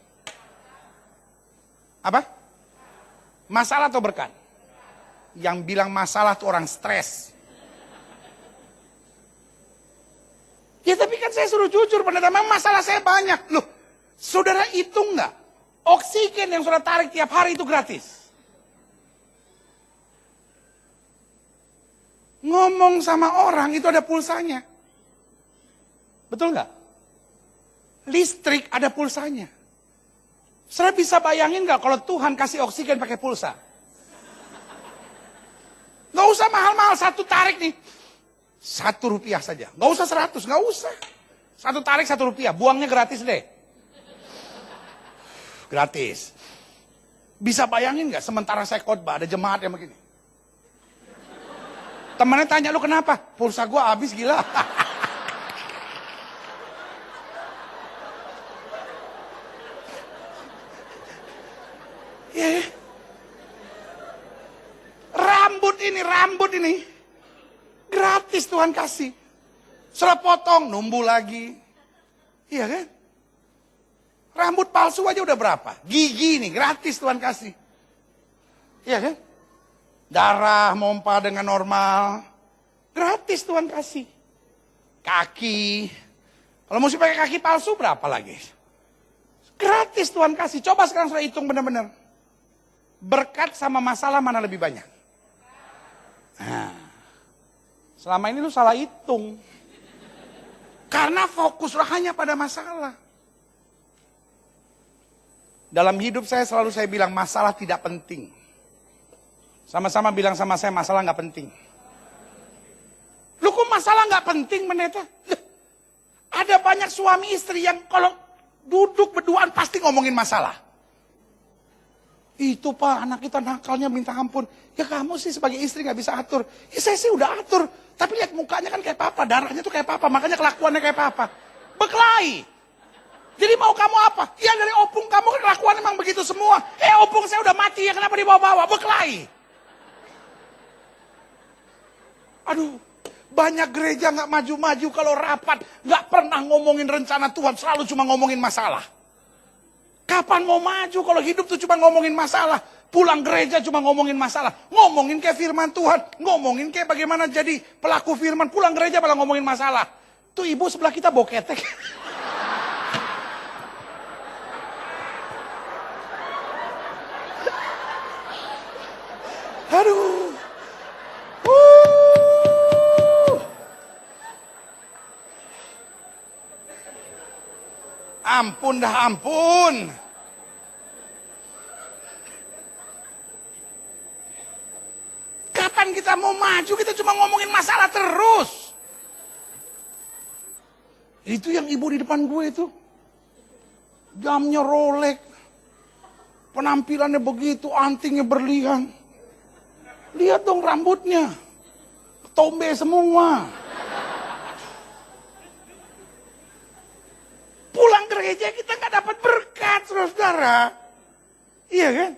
Apa? Masalah atau berkat? Yang bilang masalah tuh orang stres. Ya tapi kan saya suruh jujur, pendeta, memang masalah saya banyak. Loh, saudara hitung nggak? Oksigen yang saudara tarik tiap hari itu gratis. Ngomong sama orang itu ada pulsanya. Betul nggak? Listrik ada pulsanya. Saudara bisa bayangin nggak kalau Tuhan kasih oksigen pakai pulsa? Nggak usah mahal-mahal, satu tarik nih. Rp1 saja. Nggak usah 100, nggak usah. Satu tarik Rp1, buangnya gratis deh. Gratis. Bisa bayangin nggak sementara saya khotbah ada jemaat yang begini. Temannya tanya, lu kenapa? Pulsa gua habis gila. Yeah. Rambut ini. Gratis Tuhan kasih. Setelah potong, numbuh lagi. Iya kan? Rambut palsu aja udah berapa? Gigi nih, gratis Tuhan kasih. Iya kan? Darah mompa dengan normal. Gratis Tuhan kasih. Kaki. Kalau mesti pakai kaki palsu berapa lagi? Gratis Tuhan kasih. Coba sekarang saya hitung benar-benar. Berkat sama masalah mana lebih banyak? Nah, selama ini lu salah hitung. Karena fokus hanya pada masalah. Dalam hidup saya selalu saya bilang masalah tidak penting. Sama-sama bilang sama saya masalah nggak penting. Lu kok masalah nggak penting, pendeta? Ada banyak suami istri yang kalau duduk berduaan pasti ngomongin masalah. Itu pak, anak kita nakalnya minta ampun. Ya kamu sih sebagai istri gak bisa atur. Ya saya sih udah atur. Tapi lihat mukanya kan kayak papa, darahnya tuh kayak papa. Makanya kelakuannya kayak papa. Berkelahi. Jadi mau kamu apa? Ya dari opung kamu kan kelakuan emang begitu semua. Opung saya udah mati ya kenapa dibawa-bawa? Berkelahi. Aduh, banyak gereja gak maju-maju kalau rapat. Gak pernah ngomongin rencana Tuhan, selalu cuma ngomongin masalah. Kapan mau maju kalau hidup tuh cuma ngomongin masalah. Pulang gereja cuma ngomongin masalah. Ngomongin kayak firman Tuhan. Ngomongin kayak bagaimana jadi pelaku firman. Pulang gereja malah ngomongin masalah. Tuh ibu sebelah kita bau ketek. Aduh. Ampun dah ampun. Kapan kita mau maju? Kita cuma ngomongin masalah terus. Itu yang ibu di depan gue itu. Jamnya Rolex. Penampilannya begitu, antingnya berlian. Lihat dong rambutnya. Tombe semua. Pulang gereja kita nggak dapat berkat, saudara. Iya kan?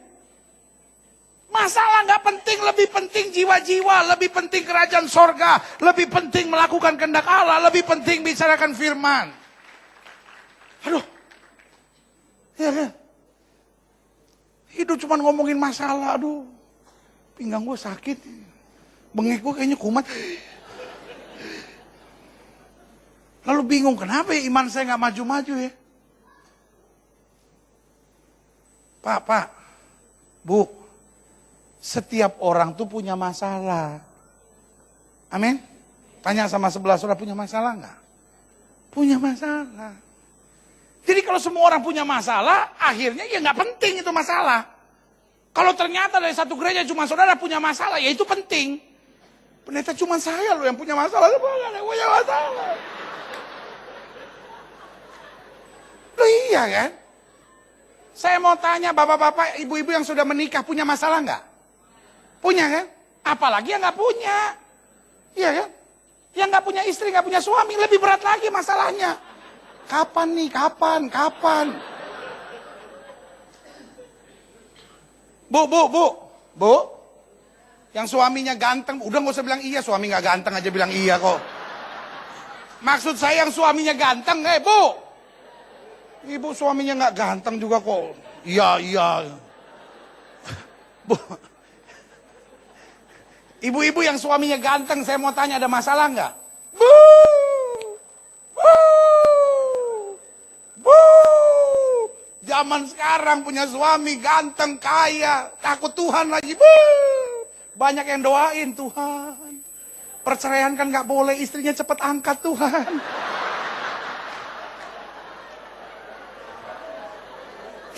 Masalah nggak penting, lebih penting jiwa-jiwa, lebih penting kerajaan sorga, lebih penting melakukan kehendak Allah, lebih penting bicarakan firman. Aduh, iya kan? Hidup cuma ngomongin masalah, aduh. Pinggang gue sakit, bengek gue kayaknya kumat. Lalu bingung, kenapa ya iman saya nggak maju-maju ya? Pak, Bu, setiap orang tuh punya masalah. Amin? Tanya sama sebelah saudara, punya masalah nggak? Punya masalah. Jadi kalau semua orang punya masalah, akhirnya ya nggak penting itu masalah. Kalau ternyata dari satu gereja cuma saudara punya masalah, ya itu penting. Pendeta cuma saya loh yang punya masalah, semua yang punya masalah. Loh iya kan? Saya mau tanya bapak-bapak, ibu-ibu yang sudah menikah punya masalah nggak? Punya kan? Apalagi yang nggak punya. Iya kan? Yang nggak punya istri, nggak punya suami, lebih berat lagi masalahnya. Kapan nih? Kapan? Bu. Yang suaminya ganteng, udah nggak usah bilang iya, suami nggak ganteng aja bilang iya kok. Maksud saya yang suaminya ganteng, Bu. Ibu suaminya nggak ganteng juga kok. Iya. Bu. Ibu-ibu yang suaminya ganteng, saya mau tanya ada masalah nggak? Bu. Zaman sekarang punya suami ganteng, kaya, takut Tuhan lagi. Bu. Banyak yang doain Tuhan. Perceraian kan nggak boleh, istrinya cepet angkat Tuhan.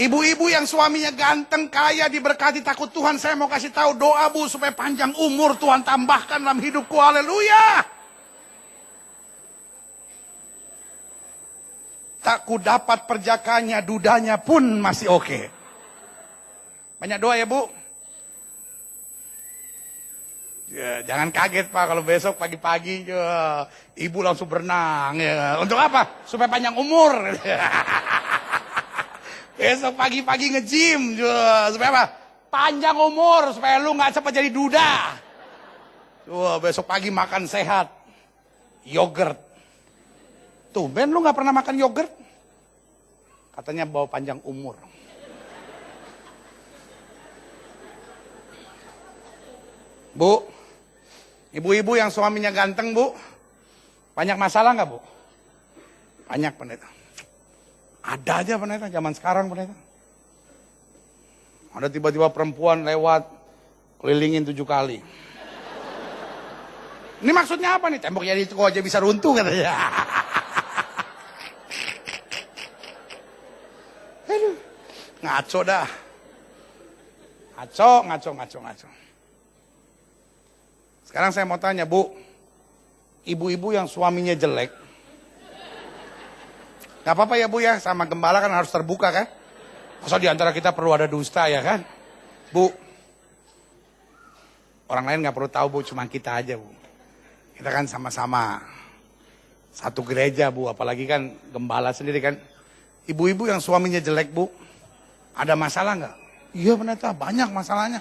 Ibu-ibu yang suaminya ganteng, kaya, diberkati, takut Tuhan, saya mau kasih tahu doa Bu supaya panjang umur Tuhan tambahkan dalam hidupku. Haleluya. Tak ku dapat perjakanya, dudanya pun masih oke. Banyak doa ya Bu. Ya, jangan kaget Pak kalau besok pagi-pagi ibu langsung berenang. Ya. Untuk apa? Supaya panjang umur. Besok pagi-pagi nge-gym. Supaya apa? Panjang umur. Supaya lu gak cepat jadi duda. Besok pagi makan sehat. Yogurt. Tumben lu gak pernah makan yogurt? Katanya bawa panjang umur. Bu, ibu-ibu yang suaminya ganteng Bu, banyak masalah gak Bu? Banyak pendeta. Ada aja pendeta, zaman sekarang pendeta. Ada tiba-tiba perempuan lewat, kelilingin 7 kali. Ini maksudnya apa nih? Tembok jadi itu aja bisa runtuh katanya. Aduh, ngaco dah. Ngaco. Sekarang saya mau tanya Bu, ibu-ibu yang suaminya jelek, gak apa-apa ya Bu ya, sama gembala kan harus terbuka kan? Masa di antara kita perlu ada dusta ya kan? Bu, orang lain gak perlu tahu Bu, cuma kita aja Bu. Kita kan sama-sama satu gereja Bu, apalagi kan gembala sendiri kan. Ibu-ibu yang suaminya jelek Bu, ada masalah gak? Iya pendeta, banyak masalahnya.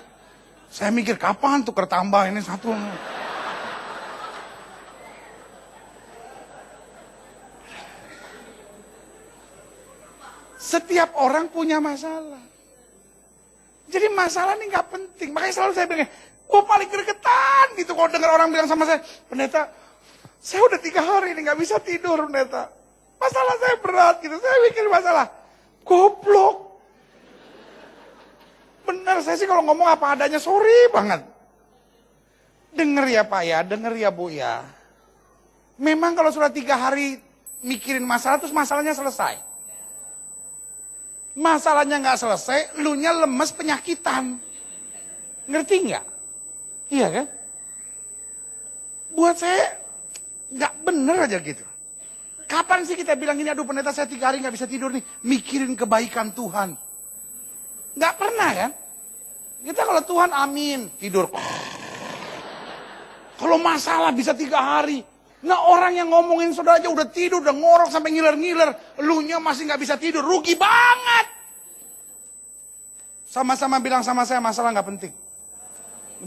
Saya mikir kapan tuh kertambah ini satu. Setiap orang punya masalah. Jadi masalah ini nggak penting. Makanya selalu saya bilang, gue paling gregetan gitu kalau dengar orang bilang sama saya, pendeta, saya udah 3 hari ini nggak bisa tidur, pendeta. Masalah saya berat gitu. Saya mikir masalah, goblok. Benar, saya sih kalau ngomong apa adanya, sorry banget. Dengar ya Pak ya, dengar ya Bu ya. Memang kalau sudah 3 hari mikirin masalah, terus masalahnya selesai. Masalahnya nggak selesai, lunya lemes penyakitan. Ngerti nggak? Iya kan? Buat saya nggak bener aja gitu. Kapan sih kita bilang ini, aduh pendeta saya 3 hari nggak bisa tidur nih, mikirin kebaikan Tuhan. Nggak pernah kan? Kita kalau Tuhan amin, tidur. Kalau masalah bisa 3 hari. Nah orang yang ngomongin saudara aja udah tidur, udah ngorok sampai ngiler-ngiler. Elunya masih nggak bisa tidur, rugi banget. Sama-sama bilang sama saya, masalah nggak penting.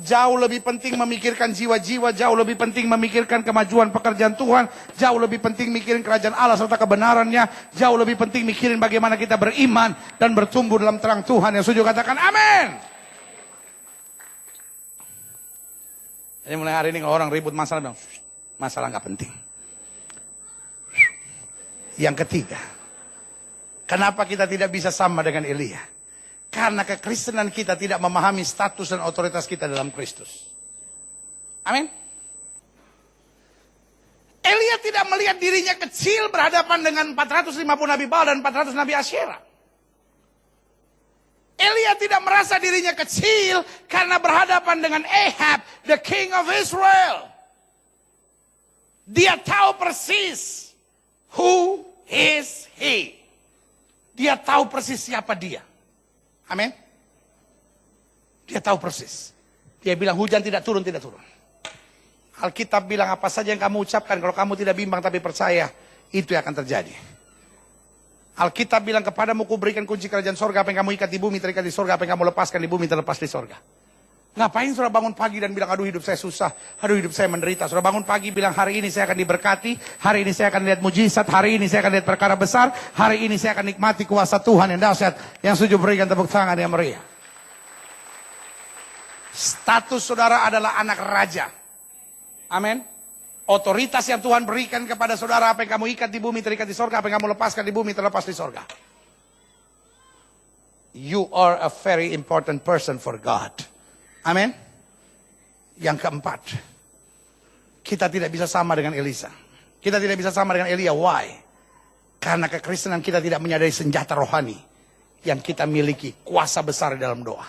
Jauh lebih penting memikirkan jiwa-jiwa, jauh lebih penting memikirkan kemajuan pekerjaan Tuhan, jauh lebih penting mikirin kerajaan Allah serta kebenarannya, jauh lebih penting mikirin bagaimana kita beriman dan bertumbuh dalam terang Tuhan. Yang setuju katakan amin. Jadi mulai hari ini kalau orang ribut masalah, bilang, masalah nggak penting. Yang ketiga, kenapa kita tidak bisa sama dengan Elia? Karena kekristenan kita tidak memahami status dan otoritas kita dalam Kristus. Amin. Elia tidak melihat dirinya kecil berhadapan dengan 450 Nabi Baal dan 400 Nabi Asyera. Elia tidak merasa dirinya kecil karena berhadapan dengan Ahab, the king of Israel. Dia tahu persis who is he. Dia tahu persis siapa dia. Amin. Dia tahu persis. Dia bilang hujan tidak turun, tidak turun. Alkitab bilang apa saja yang kamu ucapkan, kalau kamu tidak bimbang tapi percaya, itu yang akan terjadi. Alkitab bilang kepadamu kuberikan kunci kerajaan sorga, apa yang kamu ikat di bumi terikat di sorga, apa yang kamu lepaskan di bumi terlepas di sorga. Ngapain saudara bangun pagi dan bilang, aduh hidup saya susah, aduh hidup saya menderita. Saudara bangun pagi bilang, hari ini saya akan diberkati, hari ini saya akan lihat mujizat, hari ini saya akan lihat perkara besar, hari ini saya akan nikmati kuasa Tuhan yang dahsyat. Yang setuju berikan tepuk tangan yang meriah. Status saudara adalah anak raja. Amin. Otoritas yang Tuhan berikan kepada saudara, apa yang kamu ikat di bumi terikat di sorga, apa yang kamu lepaskan di bumi terlepas di sorga. You are a very important person for God. Amin. Yang keempat, kita tidak bisa sama dengan Elisa. Kita tidak bisa sama dengan Elia. Why? Karena kekristenan kita tidak menyadari senjata rohani yang kita miliki, kuasa besar dalam doa.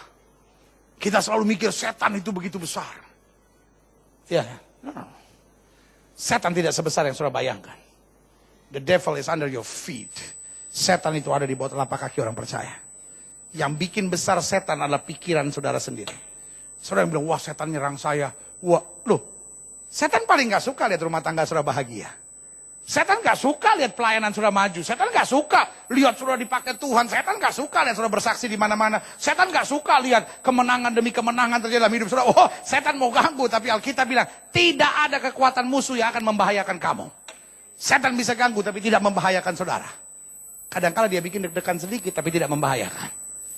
Kita selalu mikir setan itu begitu besar. Ya, no. Setan tidak sebesar yang saudara bayangkan. The devil is under your feet. Setan itu ada di bawah telapak kaki orang percaya. Yang bikin besar setan adalah pikiran saudara sendiri. Saudara yang bilang, wah setan nyerang saya. Wah, loh, setan paling gak suka lihat rumah tangga saudara bahagia. Setan gak suka lihat pelayanan saudara maju. Setan gak suka lihat saudara dipakai Tuhan. Setan gak suka lihat saudara bersaksi di mana-mana. Setan gak suka lihat kemenangan demi kemenangan terjadi dalam hidup saudara. Oh, setan mau ganggu. Tapi Alkitab bilang, tidak ada kekuatan musuh yang akan membahayakan kamu. Setan bisa ganggu tapi tidak membahayakan saudara. Kadang-kadang dia bikin deg-degan sedikit tapi tidak membahayakan.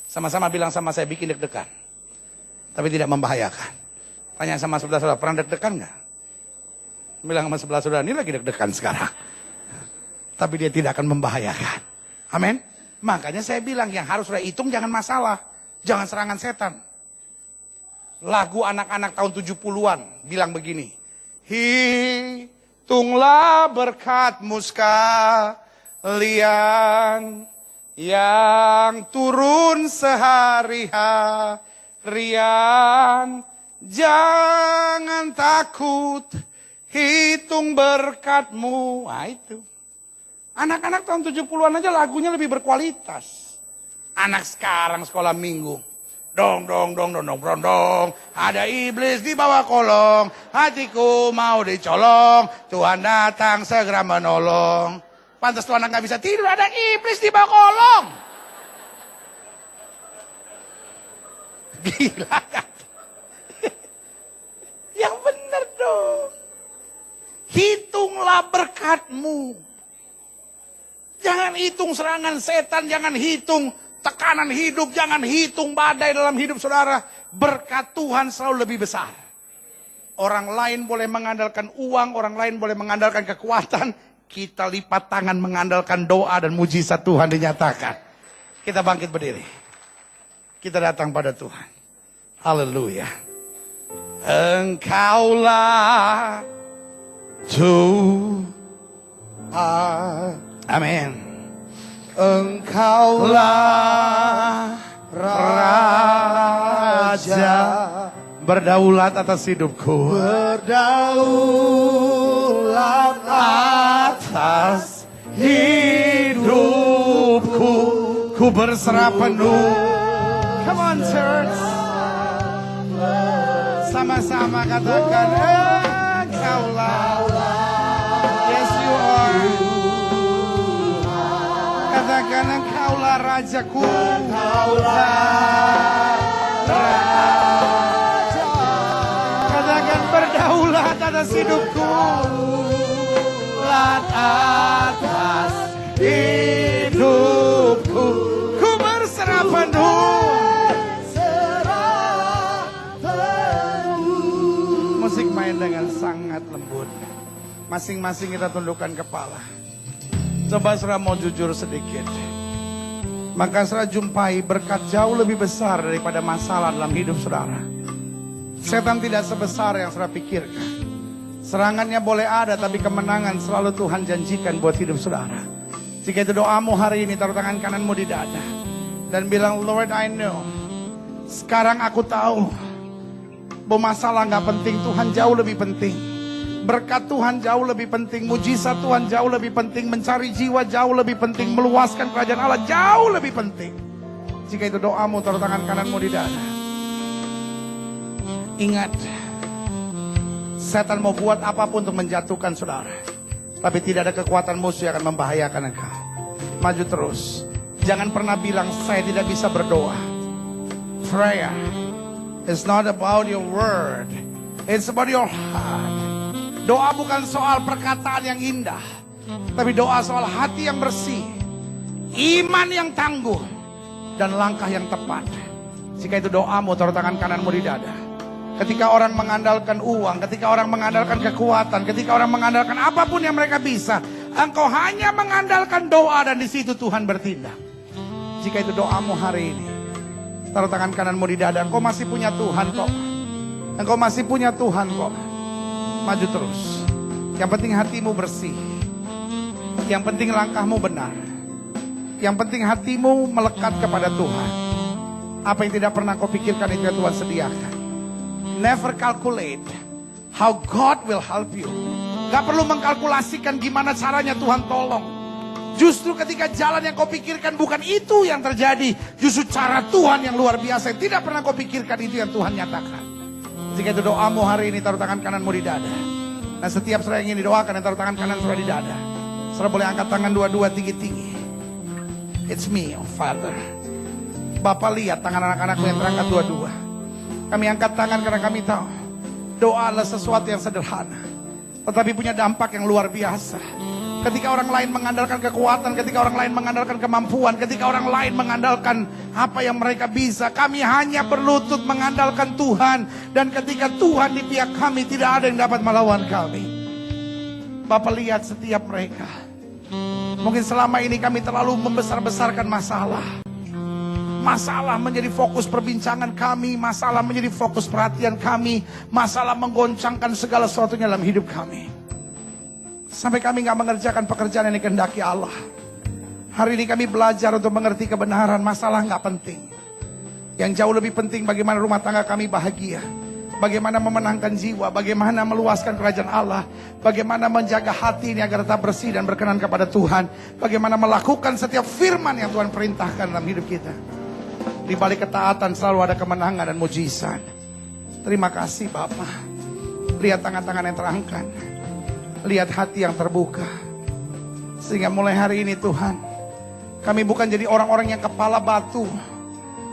Sama-sama bilang sama saya, bikin deg-degan tapi tidak membahayakan. Tanya sama sebelah saudara, pernah deg-degan gak? Bilang sama sebelah saudara, ini lagi deg-degan sekarang. Tapi dia tidak akan membahayakan. Amin. Makanya saya bilang yang harus sudah hitung jangan masalah. Jangan serangan setan. Lagu anak-anak tahun 70-an bilang begini. Hitunglah berkat-Mu sekalian yang turun sehari-harian. Jangan takut. Hitung berkat-Mu. Nah itu. Anak-anak tahun 70-an aja lagunya lebih berkualitas. Anak sekarang sekolah minggu. Dong, dong, dong, dong, dong, dong, dong. Ada iblis di bawah kolong. Hatiku mau dicolong. Tuhan datang segera menolong. Pantas tuh anak gak bisa tidur. Ada iblis di bawah kolong. Gila kan? Yang bener dong. Hitunglah berkat-Mu. Jangan hitung serangan setan, jangan hitung tekanan hidup, jangan hitung badai dalam hidup saudara. Berkat Tuhan selalu lebih besar. Orang lain boleh mengandalkan uang, orang lain boleh mengandalkan kekuatan. Kita lipat tangan mengandalkan doa dan mujizat Tuhan dinyatakan. Kita bangkit berdiri. Kita datang pada Tuhan. Haleluya. Engkaulah Tuhan. Amin. Engkaulah Raja, berdaulat atas hidupku. Berdaulat atas hidupku. Ku berserah penuh. Come on church. Sama-sama katakan Engkaulah. Yes you are. Katakan Engkaulah Rajaku. Engkaulah Raja. Katakan berdaulat atas hidupku. Berdaulat atas hidupku. Ku berserah penuh. Musik main dengan sangat lembut. Masing-masing kita tundukkan kepala. Coba saudara mau jujur sedikit. Maka saudara jumpai berkat jauh lebih besar daripada masalah dalam hidup saudara. Setan tidak sebesar yang saudara pikirkan. Serangannya boleh ada, tapi kemenangan selalu Tuhan janjikan buat hidup saudara. Jika itu doamu hari ini, taruh tangan kananmu di dada. Dan bilang, Lord I know. Sekarang aku tahu bahwa masalah gak penting, Tuhan jauh lebih penting. Berkat Tuhan jauh lebih penting, mujizat Tuhan jauh lebih penting, mencari jiwa jauh lebih penting, meluaskan kerajaan Allah jauh lebih penting. Jika itu doamu, taruh tangan kananmu di dada. Ingat, setan mau buat apapun untuk menjatuhkan saudara, tapi tidak ada kekuatan musuh yang akan membahayakan engkau. Maju terus. Jangan pernah bilang saya tidak bisa berdoa. Prayer, it's not about your word, it's about your heart. Doa bukan soal perkataan yang indah, tapi doa soal hati yang bersih, iman yang tangguh, dan langkah yang tepat. Jika itu doamu, taruh tangan kananmu di dada. Ketika orang mengandalkan uang, ketika orang mengandalkan kekuatan, ketika orang mengandalkan apapun yang mereka bisa, engkau hanya mengandalkan doa dan di situ Tuhan bertindak. Jika itu doamu hari ini, taruh tangan kananmu di dada. Engkau masih punya Tuhan kok. Engkau masih punya Tuhan kok. Maju terus. Yang penting hatimu bersih. Yang penting langkahmu benar. Yang penting hatimu melekat kepada Tuhan. Apa yang tidak pernah kau pikirkan itu yang Tuhan sediakan. Never calculate how God will help you. Gak perlu mengkalkulasikan gimana caranya Tuhan tolong. Justru ketika jalan yang kau pikirkan bukan itu yang terjadi. Justru cara Tuhan yang luar biasa yang tidak pernah kau pikirkan itu yang Tuhan nyatakan. Jika itu doamu hari ini, taruh tangan kananmu di dada. Nah setiap saudara yang ingin didoakan, taruh tangan kanan saudara di dada. Saudara boleh angkat tangan dua-dua tinggi-tinggi. It's me, oh Father. Bapak lihat tangan anak-anakku yang terangkat dua-dua. Kami angkat tangan karena kami tahu doa adalah sesuatu yang sederhana, tetapi punya dampak yang luar biasa. Ketika orang lain mengandalkan kekuatan, ketika orang lain mengandalkan kemampuan, ketika orang lain mengandalkan apa yang mereka bisa, kami hanya berlutut mengandalkan Tuhan. Dan ketika Tuhan di pihak kami, tidak ada yang dapat melawan kami. Bapak lihat setiap mereka. Mungkin selama ini kami terlalu membesar-besarkan masalah. Masalah menjadi fokus perbincangan kami, masalah menjadi fokus perhatian kami, masalah menggoncangkan segala sesuatunya dalam hidup kami. Sampai kami gak mengerjakan pekerjaan yang dikehendaki Allah. Hari ini kami belajar untuk mengerti kebenaran. Masalah gak penting. Yang jauh lebih penting bagaimana rumah tangga kami bahagia, bagaimana memenangkan jiwa, bagaimana meluaskan kerajaan Allah, bagaimana menjaga hati ini agar tetap bersih dan berkenan kepada Tuhan, bagaimana melakukan setiap firman yang Tuhan perintahkan dalam hidup kita. Di balik ketaatan selalu ada kemenangan dan mujizat. Terima kasih Bapa. Lihat tangan-tangan yang terangkat, lihat hati yang terbuka. Sehingga mulai hari ini Tuhan, kami bukan jadi orang-orang yang kepala batu,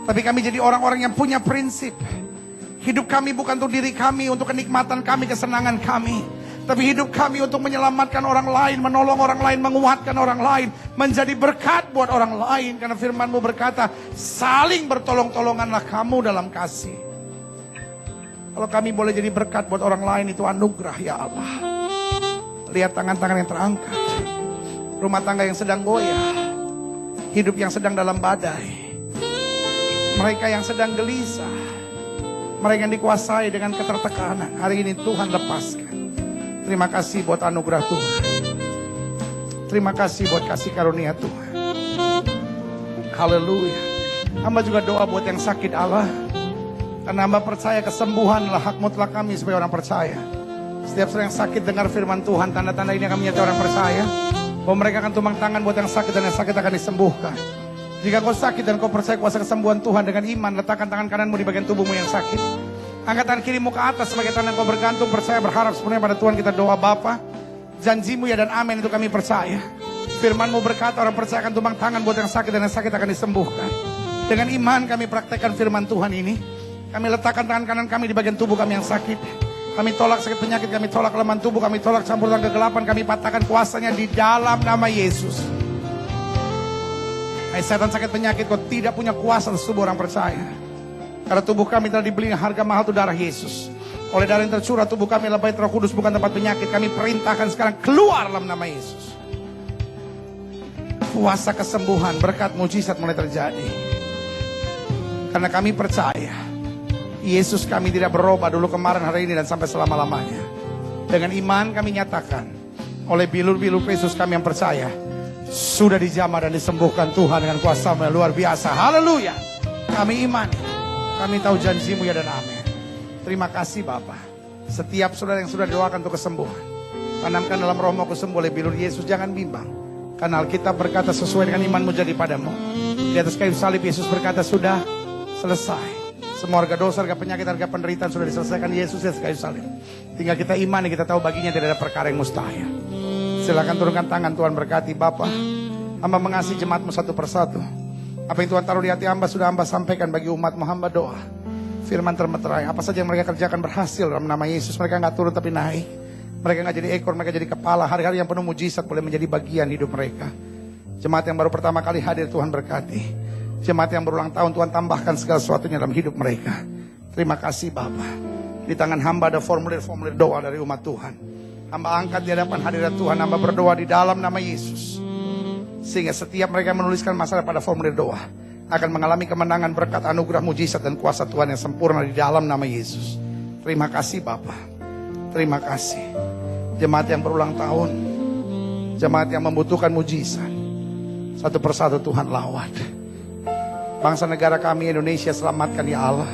tapi kami jadi orang-orang yang punya prinsip. Hidup kami bukan untuk diri kami, untuk kenikmatan kami, kesenangan kami. Tapi hidup kami untuk menyelamatkan orang lain, menolong orang lain, menguatkan orang lain, menjadi berkat buat orang lain. Karena firman-Mu berkata, saling bertolong-tolonganlah kamu dalam kasih. Kalau kami boleh jadi berkat buat orang lain, itu anugerah ya Allah. Lihat tangan-tangan yang terangkat, rumah tangga yang sedang goyah, hidup yang sedang dalam badai, mereka yang sedang gelisah, mereka yang dikuasai dengan ketertekanan. Hari ini Tuhan lepaskan. Terima kasih buat anugerah Tuhan. Terima kasih buat kasih karunia Tuhan. Haleluya. Hamba juga doa buat yang sakit Allah. Karena hamba percaya kesembuhanlah hak mutlak kami sebagai orang percaya. Setiap orang yang sakit dengar firman Tuhan, tanda-tanda ini akan menjadi orang percaya. Bahwa mereka akan tumpang tangan buat yang sakit dan yang sakit akan disembuhkan. Jika kau sakit dan kau percaya kuasa kesembuhan Tuhan dengan iman, letakkan tangan kananmu di bagian tubuhmu yang sakit. Angkat tangan kirimu ke atas sebagai tanda kau bergantung, percaya, berharap sepenuhnya pada Tuhan. Kita doa Bapa, janjimu ya dan amin itu kami percaya. Firman-Mu berkata orang percaya akan tumpang tangan buat yang sakit dan yang sakit akan disembuhkan. Dengan iman kami praktekkan firman Tuhan ini. Kami letakkan tangan kanan kami di bagian tubuh kami yang sakit. Kami tolak sakit penyakit, kami tolak kelemahan tubuh, kami tolak campuran kegelapan, kami patahkan kuasanya di dalam nama Yesus. Hai setan sakit penyakit, kau tidak punya kuasa atas tubuh orang percaya. Karena tubuh kami telah dibeli harga mahal, itu darah Yesus. Oleh darah yang tercurah tubuh kami adalah bait Roh Kudus, bukan tempat penyakit. Kami perintahkan sekarang keluar dalam nama Yesus. Kuasa kesembuhan, berkat, mujizat mulai terjadi. Karena kami percaya Yesus kami tidak berubah dulu, kemarin, hari ini, dan sampai selama-lamanya. Dengan iman kami nyatakan, oleh bilur-bilur Yesus kami yang percaya, sudah dijamah dan disembuhkan Tuhan dengan kuasa-Mu yang luar biasa. Haleluya. Kami iman. Kami tahu janji-Mu ya dan amin. Terima kasih Bapa. Setiap saudara yang sudah doakan untuk kesembuhan, tanamkan dalam rohmu aku sembuh oleh bilur Yesus. Jangan bimbang. Karena Alkitab berkata sesuai dengan imanmu jadi padamu. Di atas kayu salib Yesus berkata sudah selesai. Semua harga dosa, harga penyakit, harga penderitaan sudah diselesaikan Yesus di atas kayu salib. Tinggal kita imani, kita tahu baginya tidak ada perkara yang mustahil. Silakan turunkan tangan, Tuhan berkati Bapa. Hamba mengasihi jemaat-Mu satu persatu. Apa yang Tuhan taruh di hati hamba sudah hamba sampaikan bagi umat-Mu. Hamba doa firman termeterai, apa saja yang mereka kerjakan berhasil dalam nama Yesus. Mereka gak turun tapi naik. Mereka gak jadi ekor, mereka jadi kepala. Hari-hari yang penuh mujizat boleh menjadi bagian hidup mereka. Jemaat yang baru pertama kali hadir Tuhan berkati. Jemaat yang berulang tahun Tuhan tambahkan segala sesuatunya dalam hidup mereka. Terima kasih Bapa. Di tangan hamba ada formulir-formulir doa dari umat Tuhan. Hamba angkat di hadapan hadirat Tuhan. Hamba berdoa di dalam nama Yesus. Sehingga setiap mereka menuliskan masalah pada formulir doa akan mengalami kemenangan, berkat, anugerah, mujizat, dan kuasa Tuhan yang sempurna di dalam nama Yesus. Terima kasih Bapa. Terima kasih. Jemaat yang berulang tahun, jemaat yang membutuhkan mujizat, satu persatu Tuhan lawat. Bangsa negara kami Indonesia selamatkan ya Allah.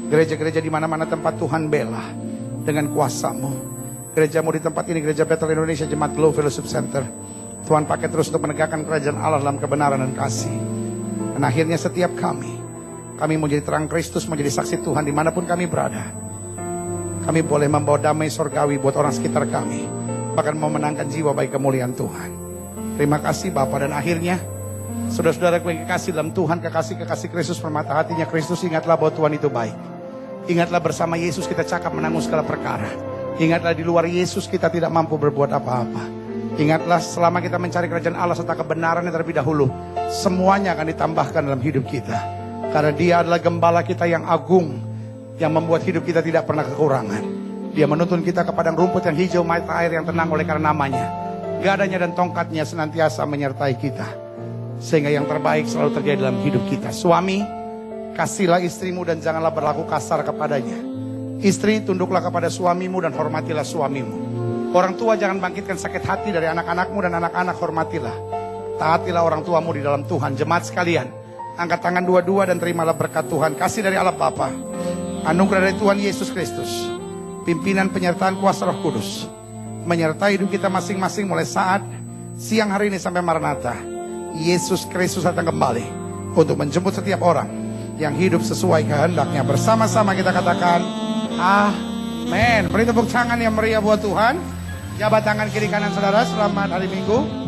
Gereja-gereja di mana-mana tempat Tuhan bela dengan kuasa-Mu. Gereja-Mu di tempat ini, Gereja Bethel Indonesia, Jemaat Glow Fellowship Center, Tuhan pakai terus untuk menegakkan kerajaan Allah dalam kebenaran dan kasih. Dan akhirnya setiap kami mau jadi terang Kristus, menjadi saksi Tuhan dimanapun kami berada. Kami boleh membawa damai sorgawi buat orang sekitar kami. Bahkan memenangkan jiwa bagi kemuliaan Tuhan. Terima kasih Bapa. Dan akhirnya saudara-saudara yang kekasih dalam Tuhan, kekasih-kekasih Kristus, permata hatinya Kristus, ingatlah bahwa Tuhan itu baik. Ingatlah bersama Yesus kita cakap menanggung segala perkara. Ingatlah di luar Yesus kita tidak mampu berbuat apa-apa. Ingatlah selama kita mencari kerajaan Allah serta kebenarannya terlebih dahulu, semuanya akan ditambahkan dalam hidup kita. Karena Dia adalah gembala kita yang agung, yang membuat hidup kita tidak pernah kekurangan. Dia menuntun kita ke padang rumput yang hijau, mata air yang tenang oleh karena namanya. Gadanya dan tongkatnya senantiasa menyertai kita. Sehingga yang terbaik selalu terjadi dalam hidup kita. Suami, kasihlah istrimu dan janganlah berlaku kasar kepadanya. Istri, tunduklah kepada suamimu dan hormatilah suamimu. Orang tua jangan bangkitkan sakit hati dari anak-anakmu, dan anak-anak hormatilah. Taatilah orang tuamu di dalam Tuhan. Jemaat sekalian, angkat tangan dua-dua dan terimalah berkat Tuhan. Kasih dari Allah Bapa, anugerah dari Tuhan Yesus Kristus, pimpinan penyertaan kuasa Roh Kudus menyertai hidup kita masing-masing mulai saat siang hari ini sampai Maranatha. Yesus Kristus datang kembali untuk menjemput setiap orang yang hidup sesuai kehendaknya. Bersama-sama kita katakan amin. Beri tepuk tangan yang meriah buat Tuhan. Jabat tangan kiri kanan saudara. Selamat hari Minggu.